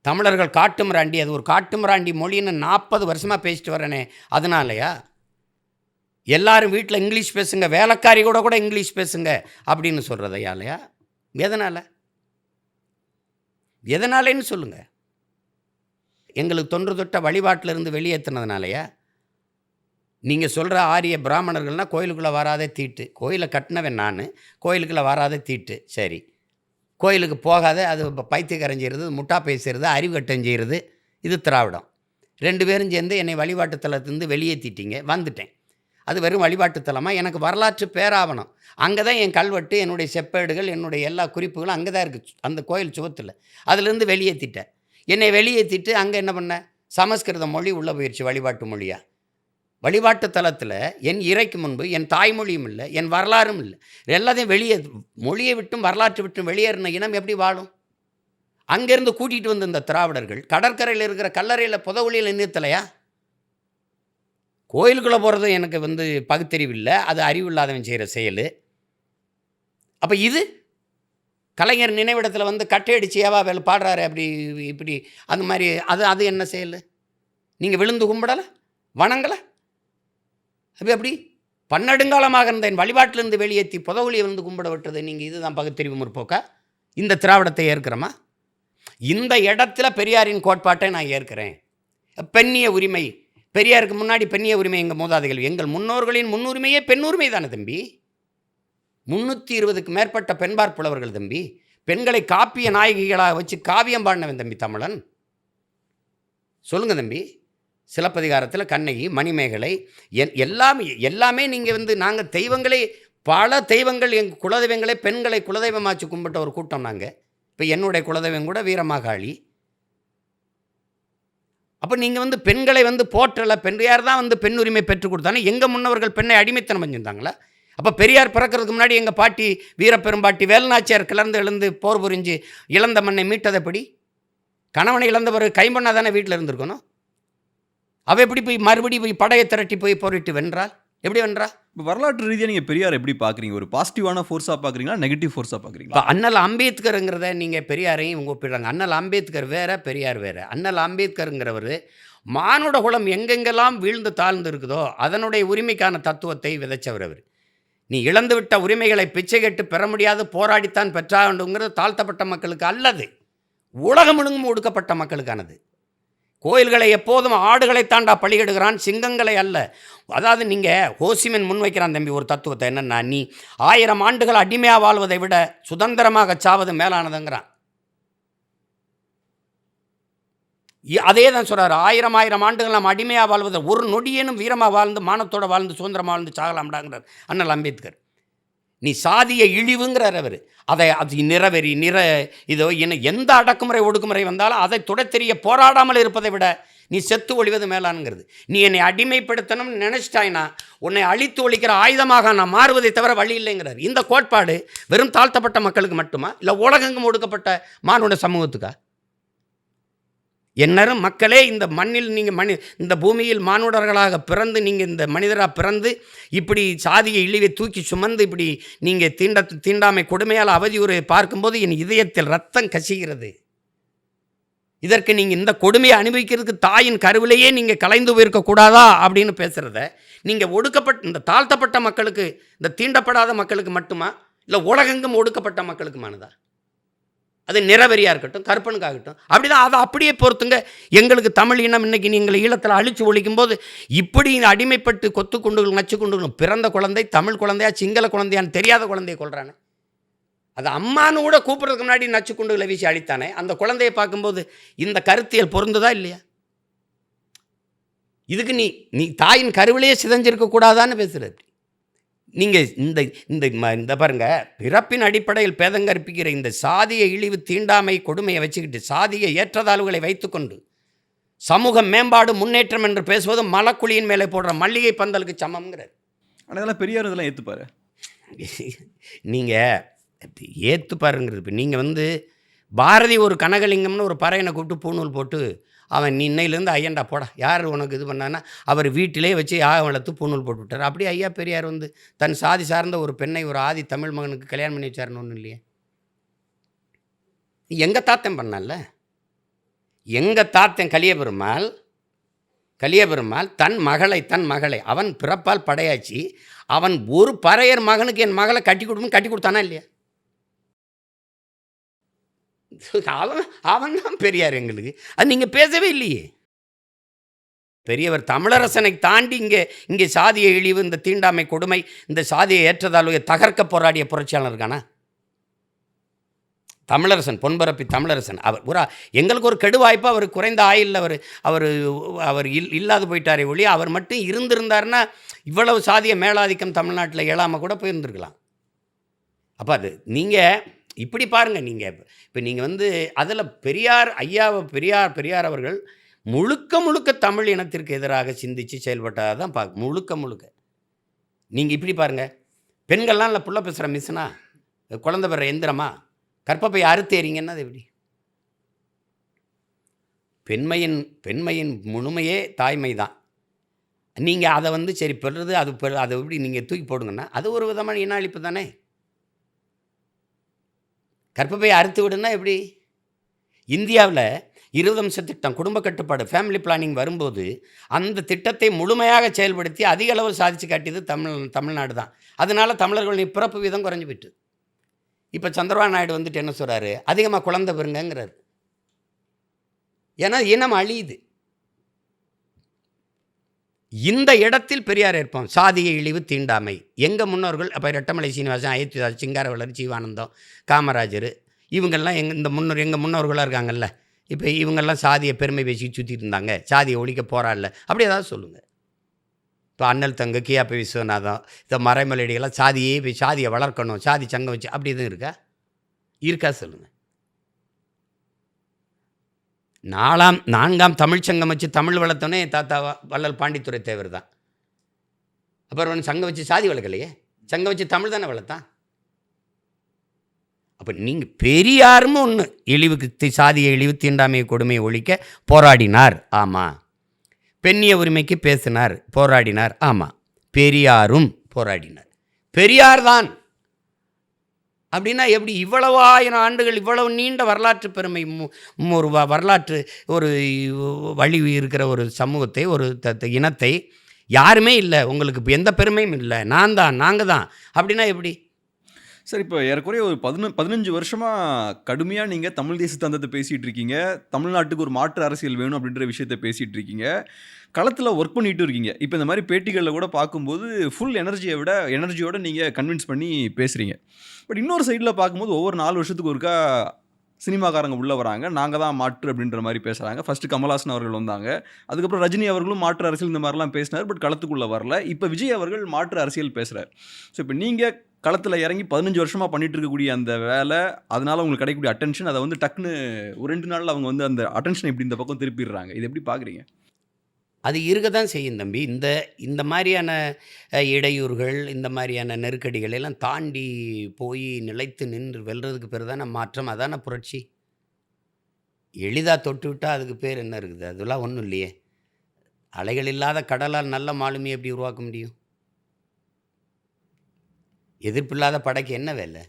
தமிழர்கள் காட்டுமிராண்டி, அது ஒரு காட்டுமிராண்டி மொழின்னு 40 வருஷமாக பேசிட்டு வரேனே அதனாலயா? எல்லாரும் வீட்டில் இங்கிலீஷ் பேசுங்க, வேலைக்காரி கூட இங்கிலீஷ் பேசுங்க அப்படின்னு சொல்கிறதையாலையா? எதனால்? எதனாலேன்னு சொல்லுங்கள். எங்களுக்கு தொன்று தொட்ட வழிபாட்டிலிருந்து வெளியேற்றினதுனாலயா? நீங்கள் சொல்கிற ஆரிய பிராமணர்கள்னால் கோயிலுக்குள்ளே வராதே தீட்டு. கோயிலை கட்டினவன் நான், கோயிலுக்குள்ளே வராதே தீட்டு. சரி, கோயிலுக்கு போகாத, அது பைத்தியக்காரன் செய்கிறது, முட்டா பேசுகிறது, அறிவுகட்டம் செய்கிறது, இது திராவிடம். 2 பேரும் சேர்ந்து என்னை வழிபாட்டு தலத்திலிருந்து வெளியேற்றிட்டீங்க. வந்துட்டேன். அது வெறும் வழிபாட்டு தலமாக? எனக்கு வரலாற்று பேராவணம். அங்கே தான் என் கல்வெட்டு, என்னுடைய செப்பேடுகள், என்னுடைய எல்லா குறிப்புகளும் அங்கே தான் இருக்குது, அந்த கோயில் சுவத்தில். அதுலேருந்து வெளியேற்றிட்டேன். என்னை வெளியேற்றிட்டு அங்கே என்ன பண்ண? சமஸ்கிருத மொழி உள்ளே போயிடுச்சு வழிபாட்டு மொழியாக. வழிபாட்டு தலத்தில் என் இறைக்கு முன்பு என் தாய்மொழியும் இல்லை, என் வரலாறும் இல்லை. எல்லாத்தையும் வெளியே, மொழியை விட்டும் வரலாற்று விட்டும் வெளியேறின இனம் எப்படி வாழும்? அங்கேருந்து கூட்டிகிட்டு வந்த இந்த திராவிடர்கள் கடற்கரையில் இருக்கிற கல்லறையில் புதவுளியில் நிறுத்தலையா? கோயிலுக்குள்ளே போகிறது எனக்கு வந்து பகுத்தறிவு இல்லை, அது அறிவு இல்லாதவன் செய்கிற செயல். அப்போ இது கலைஞர் நினைவிடத்தில் வந்து கட்டையடிச்சு ஏவா வேலை பாடுறாரு அப்படி இப்படி அந்த மாதிரி, அது என்ன செயல்? நீங்கள் விழுந்து கும்பிடலை, வணங்கலை? அப்படி பன்னெடுங்காலமாக இருந்த என் வழிபாட்டிலிருந்து வெளியேற்றி புதவுளியை வந்து கும்பிட விட்டது நீங்கள், இதுதான் பகுத்தறிவு முற்போக்கா? இந்த திராவிடத்தை ஏற்கிறோமா? இந்த இடத்துல பெரியாரின் கோட்பாட்டை நான் ஏற்கிறேன். பெண்ணிய உரிமை, பெரியாருக்கு முன்னாடி பெண்ணிய உரிமை எங்கள் மூதாதைகள், எங்கள் முன்னோர்களின் முன்னுரிமையே பெண்ணுரிமை தானே தம்பி. 320க்கு மேற்பட்ட பெண்பார் புலவர்கள் தம்பி. பெண்களை காப்பிய நாயகிகளாக வச்சு காவியம் பாடினவன் தம்பி தமிழன். சொல்லுங்கள் தம்பி. சிலப்பதிகாரத்தில் கண்ணகி, மணிமேகலை, எல்லாமே நீங்கள் வந்து நாங்கள் தெய்வங்களே, பல தெய்வங்கள், எங்கள் குலதெய்வங்களே பெண்களை குலதெய்வமாச்சு கும்பிட்ட ஒரு கூட்டம் நாங்கள். இப்போ என்னுடைய குலதெய்வம் கூட வீரமாகாளி. அப்போ நீங்கள் வந்து பெண்களை வந்து போற்றலை, பெரியார் தான் வந்து பெண் உரிமை பெற்றுக் கொடுத்தானே. எங்கள் முன்னவர்கள் பெண்ணை அடிமைத்தனம் பண்ணியிருந்தாங்களா? அப்போ பெரியார் பிறக்கிறதுக்கு முன்னாடி எங்கள் பாட்டி வீரப்பெரும்பாட்டி வேலுநாச்சியார் கிளர்ந்து எழுந்து போர் புரிஞ்சு இழந்த மண்ணை மீட்டதைப்படி? கணவனை இழந்தவர் கைம்பண்ணா தானே வீட்டில் இருந்திருக்கணும். அவள் எப்படி போய் மறுபடி போய் படையை திரட்டி போய் போரிட்டு வென்றால்? எப்படி வென்றா? இப்போ வரலாற்று ரீதியாக நீங்கள் பெரியார் எப்படி பார்க்குறீங்க? ஒரு பாசிட்டிவான ஃபோர்ஸாக பார்க்குறீங்களா, நெகட்டிவ் ஃபோர்ஸாக பார்க்குறீங்களா? இப்போ அண்ணல் அம்பேத்கருங்கிறத நீங்கள் பெரியாரையும் இவங்க ஒப்பிடுறாங்க. அண்ணல் அம்பேத்கர் வேறு, பெரியார் வேறு. அண்ணல் அம்பேத்கருங்கிறவர் மானுட குலம் எங்கெங்கெல்லாம் வீழ்ந்து தாழ்ந்து இருக்குதோ அதனுடைய உரிமைக்கான தத்துவத்தை விதைச்சவர். அவர் நீ இழந்துவிட்ட உரிமைகளை பிச்சை கேட்டு பெற முடியாது, போராடித்தான் பெற்றாண்டுங்கிறது தாழ்த்தப்பட்ட மக்களுக்கு அல்லது உலகம் முழுங்கும் ஒடுக்கப்பட்ட மக்களுக்கானது. கோயில்களை எப்போதும் ஆடுகளை தாண்டா பலியிடுகிறான், சிங்கங்களை அல்ல. அதாவது நீங்கள் ஹோசிமின் முன்வைக்கிறான் தம்பி ஒரு தத்துவத்தை, என்னென்னா நீ 1000 ஆண்டுகள் அடிமையாக வாழ்வதை விட சுதந்திரமாக சாவது மேலானதுங்கிறான். அதே தான் சொல்கிறார். 1000 ஆண்டுகள் நாம் அடிமையாக வாழ்வதை ஒரு நொடியேனும் வீரமாக வாழ்ந்து மானத்தோடு வாழ்ந்து சுதந்திரமாக வாழ்ந்து சாகலாம்டாங்கிறார் அண்ணல் அம்பேத்கர். நீ சாதிய இழிவுங்கிறார் அவர். அதை அது நிறவெறி இதோ எந்த அடக்குமுறை ஒடுக்குமுறை வந்தாலும் அதை துடைத்தெறிய போராடாமல் இருப்பதை விட நீ செத்து ஒழிவது மேலானுங்கிறது. நீ என்னை அடிமைப்படுத்தணும்னு நினச்சிட்டாய்னா உன்னை அழித்து ஒழிக்கிற ஆயுதமாக நான் மாறுவதை தவிர வழி இல்லைங்கிறார். இந்த கோட்பாடு வெறும் தாழ்த்தப்பட்ட மக்களுக்கு மட்டுமா, இல்லை உலகெங்கும் ஒடுக்கப்பட்ட மானுட சமூகத்துக்கா? என்னரும் மக்களே, இந்த மண்ணில் நீங்கள் இந்த பூமியில் மானுடர்களாக பிறந்து நீங்கள் இந்த மனிதராக பிறந்து இப்படி சாதிய இழிவை தூக்கி சுமந்து இப்படி நீங்கள் தீண்டாமை கொடுமையால் அவதியுறை பார்க்கும்போது என் இதயத்தில் ரத்தம் கசிகிறது. இதற்கு நீங்கள் இந்த கொடுமையை அனுபவிக்கிறதுக்கு தாயின் கருவிலேயே நீங்கள் கலைந்து போயிருக்கக்கூடாதா அப்படின்னு பேசுகிறத நீங்கள் ஒடுக்கப்பட்ட இந்த தாழ்த்தப்பட்ட மக்களுக்கு, இந்த தீண்டப்படாத மக்களுக்கு மட்டுமா, இல்லை உலகெங்கும் ஒடுக்கப்பட்ட மக்களுக்குமானதா? அது நிறவெறியாக இருக்கட்டும், கற்பனுக்காகட்டும், அப்படி தான். அதை அப்படியே பொறுத்துங்க. எங்களுக்கு தமிழ் இனம் இன்றைக்கி நீங்கள் ஈழத்தில் அழித்து ஒழிக்கும் போது இப்படி அடிமைப்பட்டு கொத்து குண்டுகள் நச்சு குண்டுகளும் பிறந்த குழந்தை தமிழ் குழந்தையா சிங்கள குழந்தையான்னு தெரியாத குழந்தையை கொள்றானே. அது அம்மானு கூட கூப்பிட்றதுக்கு முன்னாடி நச்சு குண்டுகளை வீசி அழித்தானே. அந்த குழந்தையை பார்க்கும்போது இந்த கருத்தியல் பொருந்துதா இல்லையா? இதுக்கு நீ தாயின் கருவிலேயே சிதைஞ்சிருக்கக்கூடாதான்னு பேசுகிறது. நீங்கள் இந்த பாருங்க, பிறப்பின் அடிப்படையில் பேதங்கற்பிக்கிற இந்த சாதிய இழிவு தீண்டாமை கொடுமையை வச்சுக்கிட்டு சாதிய ஏற்றத்தாழ்வுகளை வைத்துக்கொண்டு சமூக மேம்பாடு முன்னேற்றம் என்று பேசுவது மலக்குழியின் மேலே போடுற மல்லிகை பந்தலுக்கு சமம்ங்கிறார். ஆனால் இதெல்லாம் பெரியார் இதெல்லாம் ஏற்றுப்பாரு. நீங்கள் ஏற்றுப்பாருங்கிறது. இப்போ நீங்கள் பாரதி ஒரு கனகலிங்கம்னு ஒரு பறையனை கூப்பிட்டு பூநூல் போட்டு அவன் இன்னையிலேருந்து ஐயன்டா போடா, யார் உனக்கு இது பண்ணான்னா, அவர் வீட்டிலே வச்சு யாகம் வளர்த்து பூணூல் போட்டு விட்டார். அப்படி ஐயா பெரியார் வந்து தன் சாதி சார்ந்த ஒரு பெண்ணை ஒரு ஆதி தமிழ் மகனுக்கு கல்யாணம் பண்ணி வச்சாருன்னு ஒன்றும் இல்லையே. எங்க தாத்தன் பண்ணான்ல. எங்க தாத்தன் கலியபெருமாள் தன் மகளை அவன் பிறப்பால் படையாச்சி, அவன் ஒரு பறையர் மகனுக்கு என் மகளை கட்டி கொடுத்தானா இல்லையா? அவன் தான் பெரியார் எங்களுக்கு. அது நீங்கள் பேசவே இல்லையே. பெரியவர் தமிழரசனை தாண்டி இங்கே சாதிய இழிவு, இந்த தீண்டாமை கொடுமை, இந்த சாதியை ஏற்றதாழ்வை தகர்க்க போராடிய புரட்சியாளர் இருக்கானா? தமிழரசன், பொன்பரப்பி தமிழரசன். அவர் எங்களுக்கு ஒரு கெடு வாய்ப்பு. அவர் குறைந்த ஆயுளில் அவர் இல்லாது போயிட்டாரே ஒழிய, அவர் மட்டும் இருந்திருந்தாருன்னா இவ்வளவு சாதிய மேலாதிக்கம் தமிழ்நாட்டில் இயலாமல் கூட போயிருந்துருக்கலாம். அப்போ அது நீங்கள் இப்படி பாருங்கள். இப்போ நீங்கள் வந்து அதில் பெரியார் அவர்கள் முழுக்க தமிழ் இனத்திற்கு எதிராக சிந்தித்து செயல்பட்டதாக தான் முழுக்க நீங்கள் இப்படி பாருங்கள். பெண்கள்லாம் இல்லை புள்ள பேசுகிற மிஸ்னா, குழந்தை பெற எந்திரமா, கற்பப்பை அறுத்தேறீங்கன்னா அது எப்படி? பெண்மையின் முழுமையே தாய்மை தான். நீங்கள் அதை வந்து சரி பெறுறது அதை எப்படி நீங்கள் தூக்கி போடுங்கன்னா அது ஒரு விதமான இன அழிப்பு தானே. கற்பப்பை அறுத்து விடுன்னா எப்படி? இந்தியாவில் 20 அம்ச திட்டம், குடும்ப கட்டுப்பாடு, ஃபேமிலி பிளானிங் வரும்போது அந்த திட்டத்தை முழுமையாக செயல்படுத்தி அதிக அளவு சாதித்து காட்டியது தமிழ்நாடு தான். அதனால தமிழர்களின் பிறப்பு வீதம் குறைஞ்சி போயிட்டு. இப்போ சந்திரபாபு நாயுடு வந்துட்டு என்ன சொல்கிறாரு? அதிகமாக குழந்தை பெறுங்கிறாரு. ஏன்னா இனம் அழியுது. இந்த இடத்தில் பெரியார் இருப்போம். சாதிய இழிவு, தீண்டாமை. எங்கள் முன்னோர்கள் அப்போ ரெட்டமலை சீனிவாசன், அயோத்திதாஸ், சிங்காரவளர், ஜீவானந்தம், காமராஜர், இவங்கெல்லாம் எங்கள் முன்னோர்களாக இருக்காங்கல்ல. இப்போ இவங்கெல்லாம் சாதியை பெருமை பேசி சுற்றிட்டு இருந்தாங்க, சாதியை ஒழிக்க போராடல, அப்படி ஏதாவது சொல்லுங்கள். இப்போ அண்ணல் தங்க, கியாப்பை விஸ்வநாதம், இந்த மறைமலையடிகள்லாம் சாதியை வளர்க்கணும், சாதி சங்கம் வச்சு, அப்படி எதுவும் இருக்கா சொல்லுங்கள். 4ஆம் தமிழ்ச்சங்கம் வச்சு தமிழ் வளர்த்தோன்னே தாத்தா வள்ளல் பாண்டித்துரை தேவர் தான். அப்புறம் சங்கம் வச்சு சாதி வளர்க்கலையே, சங்கம் வச்சு தமிழ் தானே வளர்த்தான். அப்போ நீங்கள் பெரியாரும் ஒன்று இழிவுக்கு, சாதிய இழிவு, தீண்டாமை கொடுமையை ஒழிக்க போராடினார். ஆமாம். பெண்ணிய உரிமைக்கு பேசினார், போராடினார். ஆமாம். பெரியாரும் போராடினார். பெரியார் தான் அப்படின்னா எப்படி? இவ்வளவு 1000 ஆண்டுகள், இவ்வளவு நீண்ட வரலாற்று பெருமை, ஒரு வரலாற்று ஒரு வழி இருக்கிற ஒரு சமூகத்தை, ஒரு இனத்தை யாருமே இல்லை, உங்களுக்கு எந்த பெருமையும் இல்லை, நாங்கள் தான் அப்படின்னா எப்படி? சார், இப்போ ஏறக்குறைய ஒரு 15 வருஷமாக கடுமையாக நீங்கள் தமிழ் தேசிய தந்தத்தை பேசிகிட்டு இருக்கீங்க. தமிழ்நாட்டுக்கு ஒரு மாற்று அரசியல் வேணும் அப்படின்ற விஷயத்தை பேசிகிட்டு இருக்கீங்க. களத்தில் ஒர்க் பண்ணிட்டு இருக்கீங்க. இப்போ இந்த மாதிரி பேட்டிகளில் கூட பார்க்கும்போது ஃபுல் எனர்ஜியோட நீங்கள் கன்வின்ஸ் பண்ணி பேசுகிறீங்க. பட் இன்னொரு சைடில் பார்க்கும்போது ஒவ்வொரு 4 வருஷத்துக்கு ஒருக்கா சினிமாக்காரங்க உள்ளே வராங்க, நாங்கள் தான் மாற்று அப்படின்ற மாதிரி பேசுகிறாங்க. ஃபஸ்ட்டு கமல்ஹாசன் அவர்கள் வந்தாங்க, அதுக்கப்புறம் ரஜினி அவர்களும் மாற்று அரசியல் இந்த மாதிரிலாம் பேசினார். பட் களத்துக்குள்ளே வரல. இப்போ விஜய் அவர்கள் மாற்று அரசியல் பேசுகிறார். ஸோ இப்போ நீங்கள் களத்தில் இறங்கி 15 வருஷமாக பண்ணிட்டு இருக்கக்கூடிய அந்த வேலை, அதனால் உங்களுக்கு கிடைக்கக்கூடிய அட்டென்ஷன், அதை வந்து டக்குன்னு ஒரு 2 நாளில் அவங்க வந்து அந்த அட்டென்ஷனை இப்படி இந்த பக்கம் திருப்பிடுறாங்க. இது எப்படி பார்க்குறீங்க? அது இருக்க தான் செய்யும் தம்பி. இந்த மாதிரியான இடையூறுகள், இந்த மாதிரியான நெருக்கடிகள் எல்லாம் தாண்டி போய் நிலைத்து நின்று வெல்றதுக்கு பேர் தானே மாற்றம், அதான புரட்சி. எளிதாக தொட்டு விட்டால் அதுக்கு பேர் என்ன இருக்குது? அதெல்லாம் ஒன்றும் இல்லையே. அலைகள் இல்லாத கடலால் நல்ல மாலுமியை எப்படி உருவாக்க முடியும்? எதிர்ப்பில்லாத படைக்கு என்ன வேலை?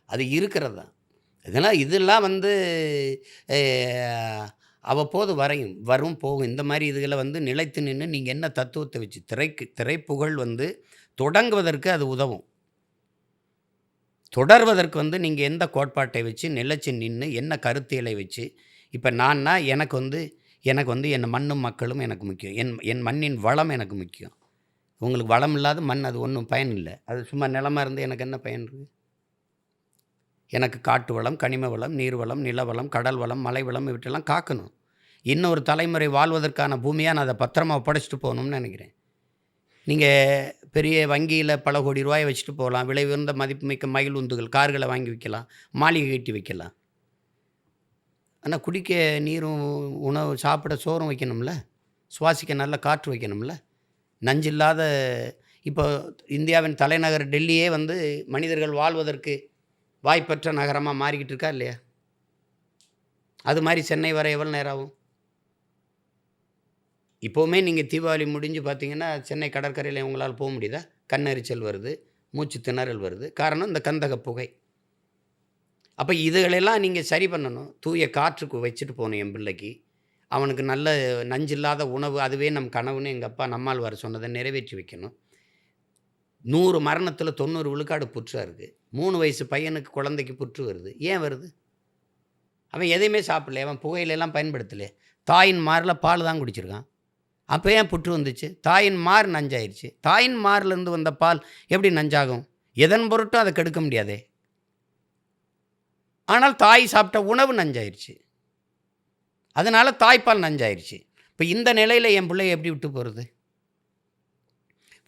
அது இருக்கிறது தான். இதெல்லாம் வந்து அவ்வப்போது வரும் போகும். இந்த மாதிரி இதுகளை வந்து நிலைத்து நின்று நீங்கள் என்ன தத்துவத்தை வச்சு திரைப்புகழ் வந்து தொடங்குவதற்கு அது உதவும். தொடர்வதற்கு வந்து நீங்கள் எந்த கோட்பாட்டை வச்சு நிலைச்சு நின்று என்ன கருத்தியலை வச்சு. இப்போ எனக்கு வந்து என் மண்ணும் மக்களும் எனக்கு முக்கியம், என் மண்ணின் வளம் எனக்கு முக்கியம். உங்களுக்கு வளம் இல்லாத மண், அது ஒன்றும் பயன் இல்லை. அது சும்மா நிலமாக இருந்து எனக்கு என்ன பயன் இருக்குது? எனக்கு காட்டு வளம், கனிம வளம், நீர் வளம், நில வளம், கடல் வளம், மலை வளம், இவற்றெல்லாம் காக்கணும். இன்னொரு தலைமுறை வாழ்வதற்கான பூமியாக நான் அதை பத்திரமா ஒப்படைச்சிட்டு போகணும்னு நினைக்கிறேன். நீங்கள் பெரிய வங்கியில் பல கோடி ரூபாயை வச்சுட்டு போகலாம், விலை உயர்ந்த மதிப்புமிக்க மயில் உந்துகள், கார்களை வாங்கி வைக்கலாம், மாளிகை கட்டி வைக்கலாம். ஆனால் குடிக்க நீரும், உணவு சாப்பிட சோறும் வைக்கணும்ல, சுவாசிக்க நல்ல காற்று வைக்கணும்ல, நஞ்சில்லாத. இப்போ இந்தியாவின் தலைநகர் டெல்லியே வந்து மனிதர்கள் வாழ்வதற்கு வாய்ப்பற்ற நகரமாக மாறிக்கிட்டு இருக்கா இல்லையா? அது மாதிரி சென்னை வர எவ்வளோ நேரம் ஆகும்? இப்போவுமே நீங்கள் தீபாவளி முடிஞ்சு பார்த்தீங்கன்னா சென்னை கடற்கரையில் உங்களால் போக முடியுதா? கண்ணெரிச்சல் வருது, மூச்சு திணறல் வருது. காரணம் இந்த கந்தக புகை. அப்போ இதுகளெல்லாம் நீங்கள் சரி பண்ணணும். தூய காற்றுக்கு வச்சுட்டு போகணும் என் பிள்ளைக்கு. அவனுக்கு நல்ல நஞ்சில்லாத உணவு, அதுவே நம் கனவுன்னு எங்கள் அப்பா நம்மாழ்வார் சொன்னதை நிறைவேற்றி வைக்கணும். 100 மரணத்தில் 90 விழுக்காடு புற்றா இருக்குது. 3 வயசு பையனுக்கு குழந்தைக்கு புற்று வருது. ஏன் வருது? அவன் எதையுமே சாப்பிடல, அவன் புகையிலெல்லாம் பயன்படுத்தலையே. தாயின் மாரில் பால் தான் குடிச்சிருக்கான். அப்போ ஏன் புற்று வந்துச்சு? தாயின் மார் நஞ்சாயிருச்சு. தாயின் மார்லேருந்து வந்த பால் எப்படி நஞ்சாகும்? எதன் பொருட்டும் அதை கெடுக்க முடியாதே. ஆனால் தாய் சாப்பிட்ட உணவு நஞ்சாயிருச்சு. அதனால் தாய்ப்பால் நஞ்சாயிருச்சு. இப்போ இந்த நிலையில் என் பிள்ளைய எப்படி விட்டு போகிறது?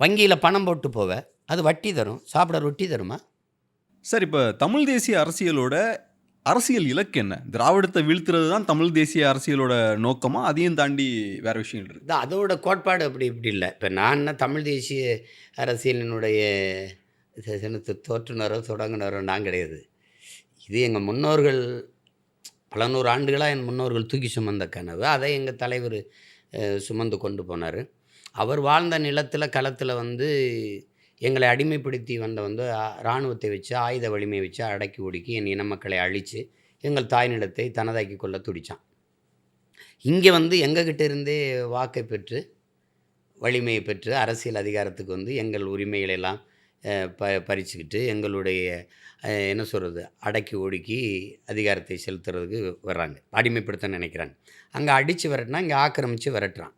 வங்கியில் பணம் போட்டு போவ, அது வட்டி தரும், சாப்பிட ரொட்டி தருமா? சார், இப்போ தமிழ் தேசிய அரசியலோட அரசியல் இலக்கு என்ன? திராவிடத்தை வீழ்த்துறது தான் தமிழ் தேசிய அரசியலோட நோக்கமா? அதையும் தாண்டி வேற விஷயங்கள் இருக்கு? அதோட கோட்பாடு அப்படி இப்படி இல்லை. இப்போ நான் என்ன தமிழ் தேசிய அரசியலினுடைய தோற்றுனரோ தொடங்குனரோ நான் கிடையாது. இது எங்கள் முன்னோர்கள் பல நூறு ஆண்டுகளாக என் முன்னோர்கள் தூக்கி சுமந்த கனவு. அதை எங்கள் தலைவர் சுமந்து கொண்டு போனார். அவர் வாழ்ந்த நிலத்தில் களத்தில் வந்து எங்களை அடிமைப்படுத்தி வந்து இராணுவத்தை வச்சு ஆயுத வலிமையை வச்சு அடக்கி ஒடுக்கி என் இன மக்களை அழித்து எங்கள் தாய் நிலத்தை தனதாக்கி கொள்ள துடித்தான். இங்கே வந்து எங்ககிட்ட இருந்தே வாக்கை பெற்று வலிமையை பெற்று அரசியல் அதிகாரத்துக்கு வந்து எங்கள் உரிமைகளெல்லாம் பறிச்சுக்கிட்டு எங்களுடைய என்ன சொல்கிறது அடக்கி ஒடுக்கி அதிகாரத்தை செலுத்துறதுக்கு வர்றாங்க, அடிமைப்படுத்த நினைக்கிறாங்க. அங்கே அடித்து விரட்டினா இங்கே ஆக்கிரமித்து விரட்டுறான்.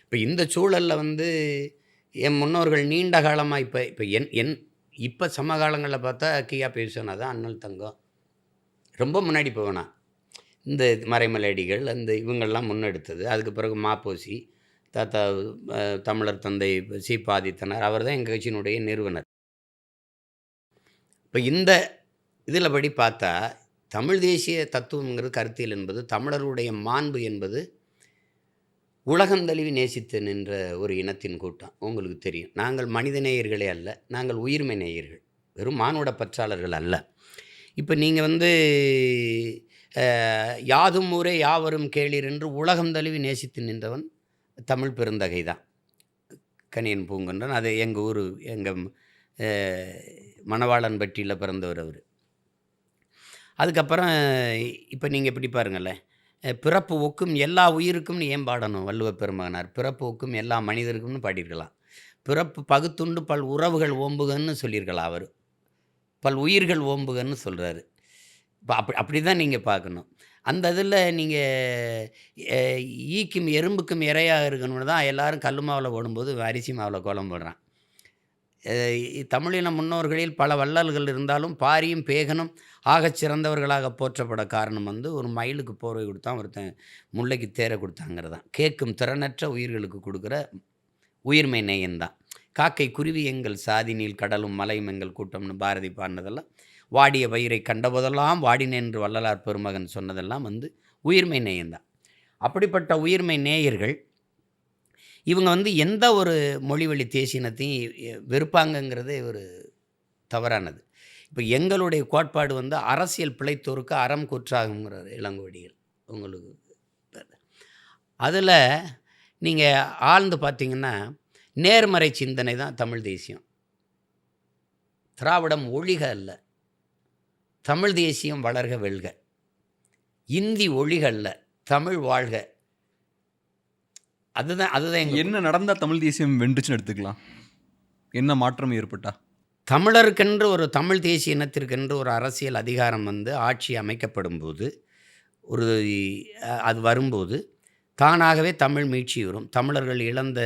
இப்போ இந்த சூழலில் வந்து என் முன்னோர்கள் நீண்ட காலமாக இப்போ சமகாலங்களில் பார்த்தா கியா பேசுனா தான் அண்ணல் தங்கம் ரொம்ப முன்னாடி போவேனா இந்த மறைமலையடிகள் அந்த இவங்கள்லாம் முன்னெடுத்தது. அதுக்கு பிறகு மாப்போசி தாத்தா தமிழர் தந்தை சீபாதித்தனார், அவர் தான் எங்கள் கட்சியினுடைய நிறுவனர். இப்போ இந்த இதில் படி பார்த்தா தமிழ் தேசிய தத்துவங்கிறது கருத்தியல் என்பது தமிழருடைய மாண்பு என்பது உலகந்தழுவி நேசித்து நின்ற ஒரு இனத்தின் கூட்டம். உங்களுக்கு தெரியும், நாங்கள் மனித நேயர்களே அல்ல, நாங்கள் உயிர்மை நேயர்கள், வெறும் மானுட பற்றாளர்கள் அல்ல. இப்போ நீங்கள் வந்து யாதும் ஊரே யாவரும் கேளீர் என்று உலகம் தழுவி நேசித்து நின்றவன் தமிழ் பெருந்தகை தான், கணியன் பூங்கன்றன். அது எங்கள் ஊர், எங்கள் மணவாளன்பட்டியில் பிறந்தவர் அவர். அதுக்கப்புறம் இப்போ நீங்கள் எப்படி பாருங்களேன், பிறப்பு ஒக்கும் எல்லா உயிருக்கும்னு ஏன் பாடணும்? வள்ளுவ பெருமகனார் பிறப்பு ஒக்கும் எல்லா மனிதருக்கும்னு பாடியிருக்கலாம். பிறப்பு பகுத்துண்டு பல் உறவுகள் ஓம்புகன்னு சொல்லியிருக்கலாம். அவர் பல் உயிர்கள் ஓம்புகன்னு சொல்கிறாரு. இப்போ அப்படி தான் நீங்கள் பார்க்கணும். அந்த இதில் நீங்கள் ஈக்கும் எறும்புக்கும் இரையாக இருக்கணும்னு தான் எல்லோரும் கல் மாவில் ஓடும்போது அரிசி மாவில் கோலம் போடுறான். தமிழின முன்னோர்களில் பல வள்ளல்கள் இருந்தாலும் பாரியும் பேகனும் ஆகச் சிறந்தவர்களாக போற்றப்பட காரணம் வந்து ஒரு மயிலுக்கு போர்வை கொடுத்தான், ஒருத்தன் முல்லைக்கு தேரை கொடுத்தாங்கிறதான். கேட்கும் திறனற்ற உயிர்களுக்கு கொடுக்குற உயிர்மை நேயன்தான். காக்கை குருவி எங்கள் சாதினில் கடலும் மலையும் எங்கள் கூட்டம்னு பாரதி பாடினதெல்லாம், வாடிய பயிரை கண்டபோதெல்லாம் வாடினென்று வள்ளலார் பெருமகன் சொன்னதெல்லாம் வந்து உயிர்மை நேயன்தான். அப்படிப்பட்ட உயிர்மை நேயர்கள் இவங்க வந்து எந்த ஒரு மொழிவழி தேசியனத்தையும் வெறுப்பாங்கங்கிறதே ஒரு தவறானது. இப்போ எங்களுடைய கோட்பாடு வந்து அரசியல் பிழைத்தோருக்கு அறம் குற்றாகுங்கிறார் இளங்கோடிகள். உங்களுக்கு அதில் நீங்கள் ஆழ்ந்து பார்த்தீங்கன்னா நேர்மறை சிந்தனை தான் தமிழ் தேசியம். திராவிடம் ஒழிக அல்ல, தமிழ் தேசியம் வளர்க வெல்க. இந்தி ஒழிக அல்ல, தமிழ் வாழ்க. அதுதான் என்ன நடந்தால் தமிழ் தேசியம் வென்றுச்சுன்னு எடுத்துக்கலாம்? என்ன மாற்றம் ஏற்பட்டா? தமிழருக்கென்று ஒரு தமிழ் தேசிய இனத்திற்கென்று ஒரு அரசியல் அதிகாரம் வந்து ஆட்சி அமைக்கப்படும் போது அது வரும்போது தானாகவே தமிழ் மீட்சி வரும். தமிழர்கள் இழந்த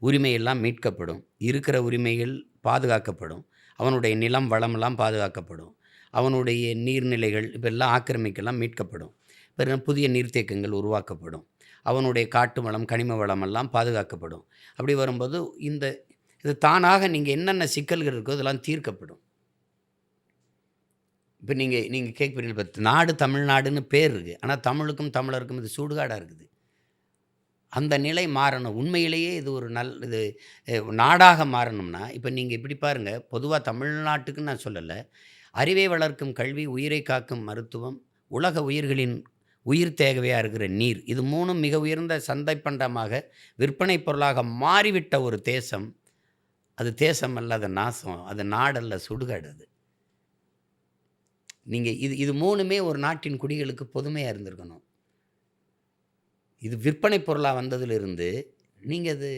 உரிமையெல்லாம் மீட்கப்படும், இருக்கிற உரிமைகள் பாதுகாக்கப்படும், அவனுடைய நிலம் வளமெல்லாம் பாதுகாக்கப்படும், அவனுடைய நீர்நிலைகள் இப்பெல்லாம் ஆக்கிரமிக்கெல்லாம் மீட்கப்படும், பிறகு புதிய நீர்த்தேக்கங்கள் உருவாக்கப்படும், அவனுடைய காட்டு வளம் கனிம வளமெல்லாம் பாதுகாக்கப்படும். அப்படி வரும்போது இது தானாக நீங்கள் என்னென்ன சிக்கல்கள் இருக்கோ இதெல்லாம் தீர்க்கப்படும். இப்போ நீங்கள் கேட்குறீங்க, இப்போ நாடு தமிழ்நாடுன்னு பேர் இருக்குது, ஆனால் தமிழுக்கும் தமிழருக்கும் இது சுடுகாடாக இருக்குது. அந்த நிலை மாறணும். உண்மையிலேயே இது ஒரு இது நாடாக மாறணும்னா இப்போ நீங்கள் இப்படி பாருங்கள், பொதுவாக தமிழ்நாட்டுக்குன்னு நான் சொல்லலை, அறிவை வளர்க்கும் கல்வி, உயிரை காக்கும் மருத்துவம், உலக உயிர்களின் உயிர் தேவையாக இருக்கிற நீர், இது 3ம் மிக உயர்ந்த சந்தை பண்டமாக விற்பனை பொருளாக மாறிவிட்ட ஒரு தேசம். அது தேசம் அல்ல, அது நாசம். அது நாடல்ல, சுடுகாடு அது. நீங்க இது 3மே ஒரு நாட்டின் குடிகளுக்கு பொதுமையா இருந்திருக்கணும். இது விற்பனை பொருளா வந்ததிலிருந்து, நீங்க அது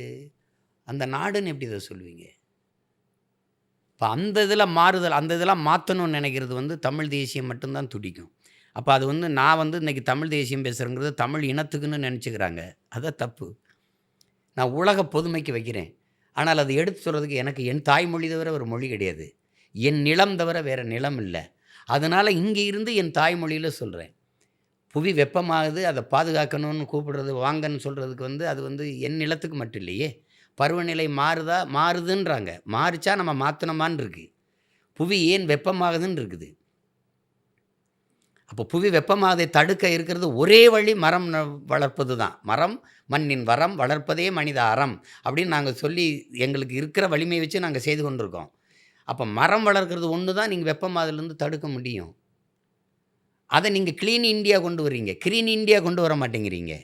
அந்த நாடுன்னு எப்படி இத சொல்லுவீங்க? இப்ப அந்த இதில மாறுதல், அந்த இதெல்லாம் மாத்தணும்னு நெனைக்கிறது வந்து தமிழ் தேசியம் மட்டும் தான் துடிக்கும். அப்ப அது வந்து நான் வந்து இன்னைக்கு தமிழ் தேசியம் பேசுறேங்கிறது தமிழ் இனத்துக்குன்னு நெனச்சுக்கிறாங்க. அதான் தப்பு. நான் உலக பொதுமைக்கு வைக்கிறேன். ஆனால் அதை எடுத்து சொல்றதுக்கு எனக்கு என் தாய்மொழி தவிர வேற மொழி கிடையாது. என் நிலம் தவிர வேற நிலம் இல்ல. அதனால இங்க இருந்து என் தாய்மொழியில சொல்றேன். புவி வெப்பமாகுது, அத பாதுகாக்கணும்னு கூப்பிடுறது, வாங்கன்னு சொல்றதுக்கு வந்து அது வந்து என் நிலத்துக்கு மட்டும் இல்லையே! பருவநிலை மாறுதா? மாறுதுன்றாங்க. மாறுச்சா நம்ம மாத்துனோமான்னு இருக்கு. புவி ஏன் வெப்பமாகுதுன்னு இருக்குது. அப்போ புவி வெப்பமாவதை தடுக்க இருக்கிறது ஒரே வழி மரம் வளர்ப்பது தான். மரம் மண்ணின் வரம், வளர்ப்பதே மனித அறம் அப்படின்னு நாங்க சொல்லி எங்களுக்கு இருக்கிற வலிமையை வச்சு நாங்க செய்து கொண்டிருக்கோம். அப்ப மரம் வளர்க்கிறது ஒண்ணு தான் நீங்க வெப்பமாதலிருந்து தடுக்க முடியும். அத நீங்க கிளீன் இண்டியா கொண்டு வர்றீங்க. கிரீன் இண்டியா கொண்டு வர மாட்டேங்கிறீங்க.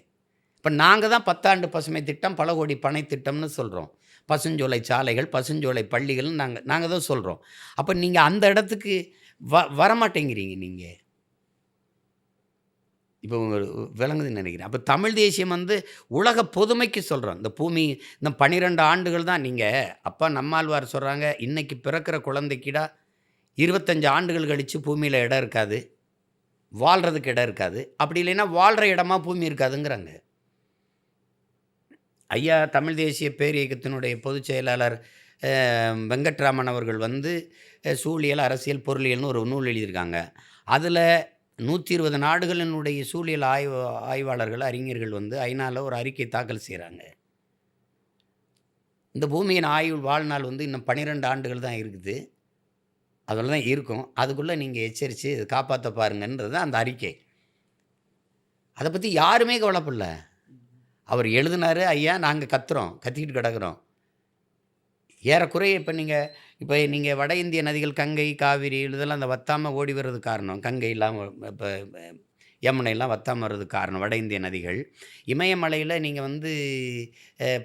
இப்ப நாங்க தான் 10 ஆண்டு பசுமை திட்டம், பல கோடி பனை திட்டம்னு சொல்றோம். பசுஞ்சோலை சாலைகள், பசுஞ்சோலை பள்ளிகள்னு நாங்க நாங்க தான் சொல்றோம். அப்ப நீங்க அந்த இடத்துக்கு வரமாட்டேங்கிறீங்க நீங்க. இப்போ விளங்குதுன்னு நினைக்கிறேன். அப்ப தமிழ் தேசியம் வந்து உலக பொதுமைக்கு சொல்றோம். இந்த பூமி இந்த 12 ஆண்டுகள் தான் நீங்க அப்பா நம்மாழ்வார் சொல்றாங்க, இன்னைக்கு பிறக்கிற குழந்தைக்குடா 25 ஆண்டுகள் கழிச்சு பூமியில இடம் இருக்காது. வாழ்றதுக்கு இடம் இருக்காது. அப்படி இல்லைன்னா வாழ்ற இடமா பூமி இருக்காதுங்கிறாங்க. ஐயா தமிழ் தேசிய பேரியக்கத்தினுடைய பொதுச் செயலாளர் வெங்கட்ராமன் அவர்கள் வந்து சூழியல், அரசியல், பொருளியல்னு ஒரு நூல் எழுதியிருக்காங்க. அதில 120 நாடுகளினுடைய சூழியல் ஆய்வாளர்கள், அறிஞர்கள் வந்து ஐநால ஒரு அறிக்கை தாக்கல் செய்றாங்க. இந்த பூமியின் வாழ்நாள் வந்து இன்னும் 12 ஆண்டுகள் தான் இருக்குது. அதில தான் இருக்கும். அதுக்குள்ள நீங்க எச்சரிச்சு காப்பாத்த பாருங்கன்றது தான் அந்த அறிக்கை. அத பத்தி யாருமே கவலைப்படல. அவர் எழுதினாரு, ஐயா நாங்க கத்துறோம். கத்திக்கிட்டு கிடக்குறோம். ஏறக்குறைய இப்ப நீங்க வட இந்திய நதிகள் கங்கை, காவிரி இதெல்லாம் அந்த வத்தாம ஓடி வர்றதுக்கு காரணம். கங்கைலாம் இப்ப யமுனைலாம் வத்தாம வர்றதுக்கு காரணம் வட இந்திய நதிகள். இமயமலையில நீங்க வந்து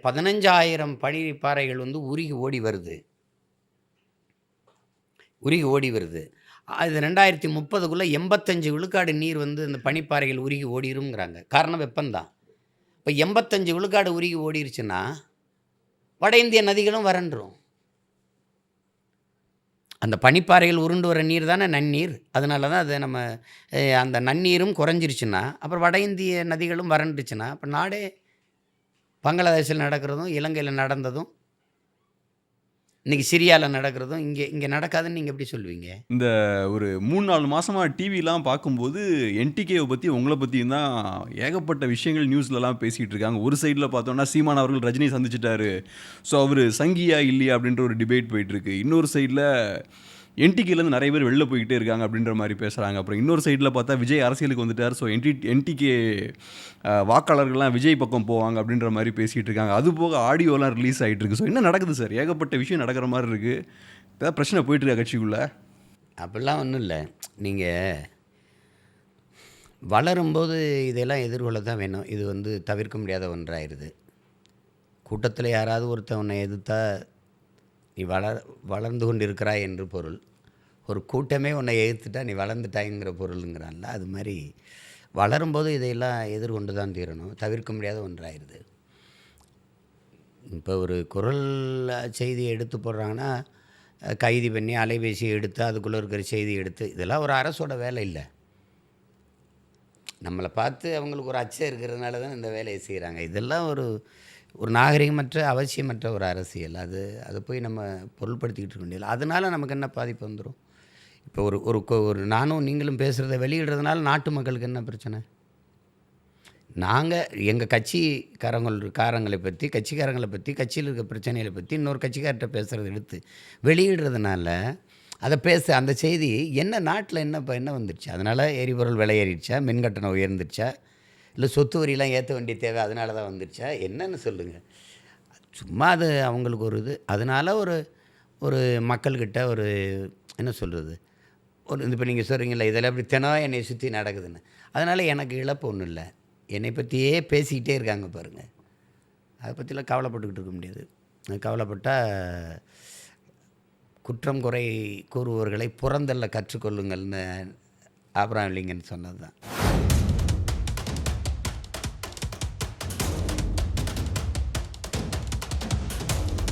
15,000 பனிப்பாறைகள் வந்து உருகி ஓடி வருது. உருகி ஓடி வருது. அது 2030க்குள்ள 85 விழுக்காடு நீர் வந்து இந்த பனிப்பாறைகள் உருகி ஓடிரும்ங்கிறாங்க. காரணம் வெப்பம் தான். இப்ப 85 விழுக்காடு உருகி ஓடிருச்சுன்னா, வட இந்திய நதிகளும் வறண்டுரும். அந்த பனிப்பாறைகள் உருண்டு வர நீர் தானே நன்னீர். அதனால தான் அது நம்ம அந்த நன்னீரும் குறைஞ்சிருச்சுன்னா, அப்புறம் வட இந்திய நதிகளும் வறண்டுச்சுன்னா, அப்ப நாடே பங்களாதேஷில நடக்கிறதும், இலங்கையில நடந்ததும், இன்னைக்கு சிரியால நடக்கிறதும், இங்க நடக்காதுன்னு நீங்க எப்படி சொல்லுவீங்க? இந்த ஒரு 3, 4 மாசமா டிவிலாம் பார்க்கும்போது, என்டிகேவ பத்தி, உங்கள பத்தியும் தான் ஏகப்பட்ட விஷயங்கள் நியூஸ்லலாம் பேசிட்டு இருக்காங்க. ஒரு சைடுல பார்த்தோம்னா, சீமான் அவர்கள் ரஜினிய சந்திச்சுட்டாரு. ஸோ, அவரு சங்கியா? இல்லையா? அப்படின்ற ஒரு டிபேட் போயிட்டுருக்கு. இன்னொரு சைடுல என்டிகேலேருந்து நிறைய பேர் வெளில போய்கிட்டே இருக்காங்க அப்படின்ற மாதிரி பேசுகிறாங்க. அப்புறம் இன்னொரு சைடில் பார்த்தா விஜய் அரசியலுக்கு வந்துட்டார். ஸோ என்டிகே வாக்காளர்கள்லாம் விஜய் பக்கம் போவாங்க அப்படின்ற மாதிரி பேசிகிட்டு இருக்காங்க. அது போக ஆடியோலாம் ரிலீஸ் ஆகிட்டு இருக்கு. ஸோ என்ன நடக்குது சார்? ஏகப்பட்ட விஷயம் நடக்கிற மாதிரி இருக்குது. ஏதாவது பிரச்சனை போயிட்டுருக்கா கட்சிக்குள்ளே? அப்படிலாம் ஒன்றும் இல்லை. நீங்கள் வளரும்போது இதெல்லாம் எதிர்கொள்ள தான் வேணும். இது வந்து தவிர்க்க முடியாத ஒன்றாயிருது. கூட்டத்தில் யாராவது ஒருத்தவனை எதிர்த்தா நீ வளர்ந்து கொண்டு இருக்கிறாய் என்று பொருள். ஒரு கூட்டமே உன்னை எதிர்த்துட்டா நீ வளர்ந்துட்டாய்ங்கிற பொருளுங்கிறான்ல. அது மாதிரி வளரும்போது இதையெல்லாம் எதிர்கொண்டு தான் தீரணும். தவிர்க்க முடியாத ஒன்றாயிருது. இப்போ ஒரு குரல் செய்தியை எடுத்து போடுறாங்கன்னா, கைது பண்ணி அலைபேசியை எடுத்து அதுக்குள்ளே இருக்கிற செய்தியை எடுத்து, இதெல்லாம் ஒரு அரசோட வேலை இல்லை. நம்மளை பார்த்து அவங்களுக்கு ஒரு அச்சம் இருக்கிறதுனால தான் இந்த வேலையை செய்கிறாங்க. இதெல்லாம் ஒரு நாகரிகமற்ற, அவசியமற்ற ஒரு அரசியல். அதை போய் நம்ம பொருள்படுத்திக்கிட்டு இருக்க முடியல. அதனால நமக்கு என்ன பாதிப்பு வந்துடும்? இப்போ ஒரு நானும் நீங்களும் பேசுகிறத வெளியிடுறதுனால நாட்டு மக்களுக்கு என்ன பிரச்சனை? நாங்கள் எங்கள் கட்சிக்காரங்களை பற்றி, கட்சியில் இருக்க பிரச்சனைகளை பற்றி இன்னொரு கட்சிக்கார்ட்ட பேசுகிறத எடுத்து வெளியிடுறதுனால அதை அந்த செய்தி என்ன நாட்டில் என்ன வந்துடுச்சு? அதனால் எரிபொருள் விலை ஏறிடுச்சா? மின் கட்டணம் உயர்ந்துருச்சா? இல்லை சொத்து வரியெலாம் ஏற்ற வேண்டிய தேவை அதனால தான் வந்துடுச்சா? என்னன்னு சொல்லுங்கள். சும்மா அது அவங்களுக்கு ஒரு இது. அதனால் ஒரு மக்கள்கிட்ட என்ன சொல்கிறது, ஒரு இப்போ நீங்கள் சொல்கிறீங்களே இதில் இப்படி தினம் என்னை சுற்றி நடக்குதுன்னு, அதனால் எனக்கு இழப்பு ஒன்றும் இல்லை. என்னை பற்றியே பேசிக்கிட்டே இருக்காங்க பாருங்கள், அதை பற்றிலாம் கவலைப்பட்டுக்கிட்டு இருக்க முடியாது. கவலைப்பட்டால் குற்றம் குறை கூறுபவர்களை புறந்தள்ள கற்றுக்கொள்ளுங்கள்னு ஆபிரகாம் லிங்கன் சொன்னது தான்.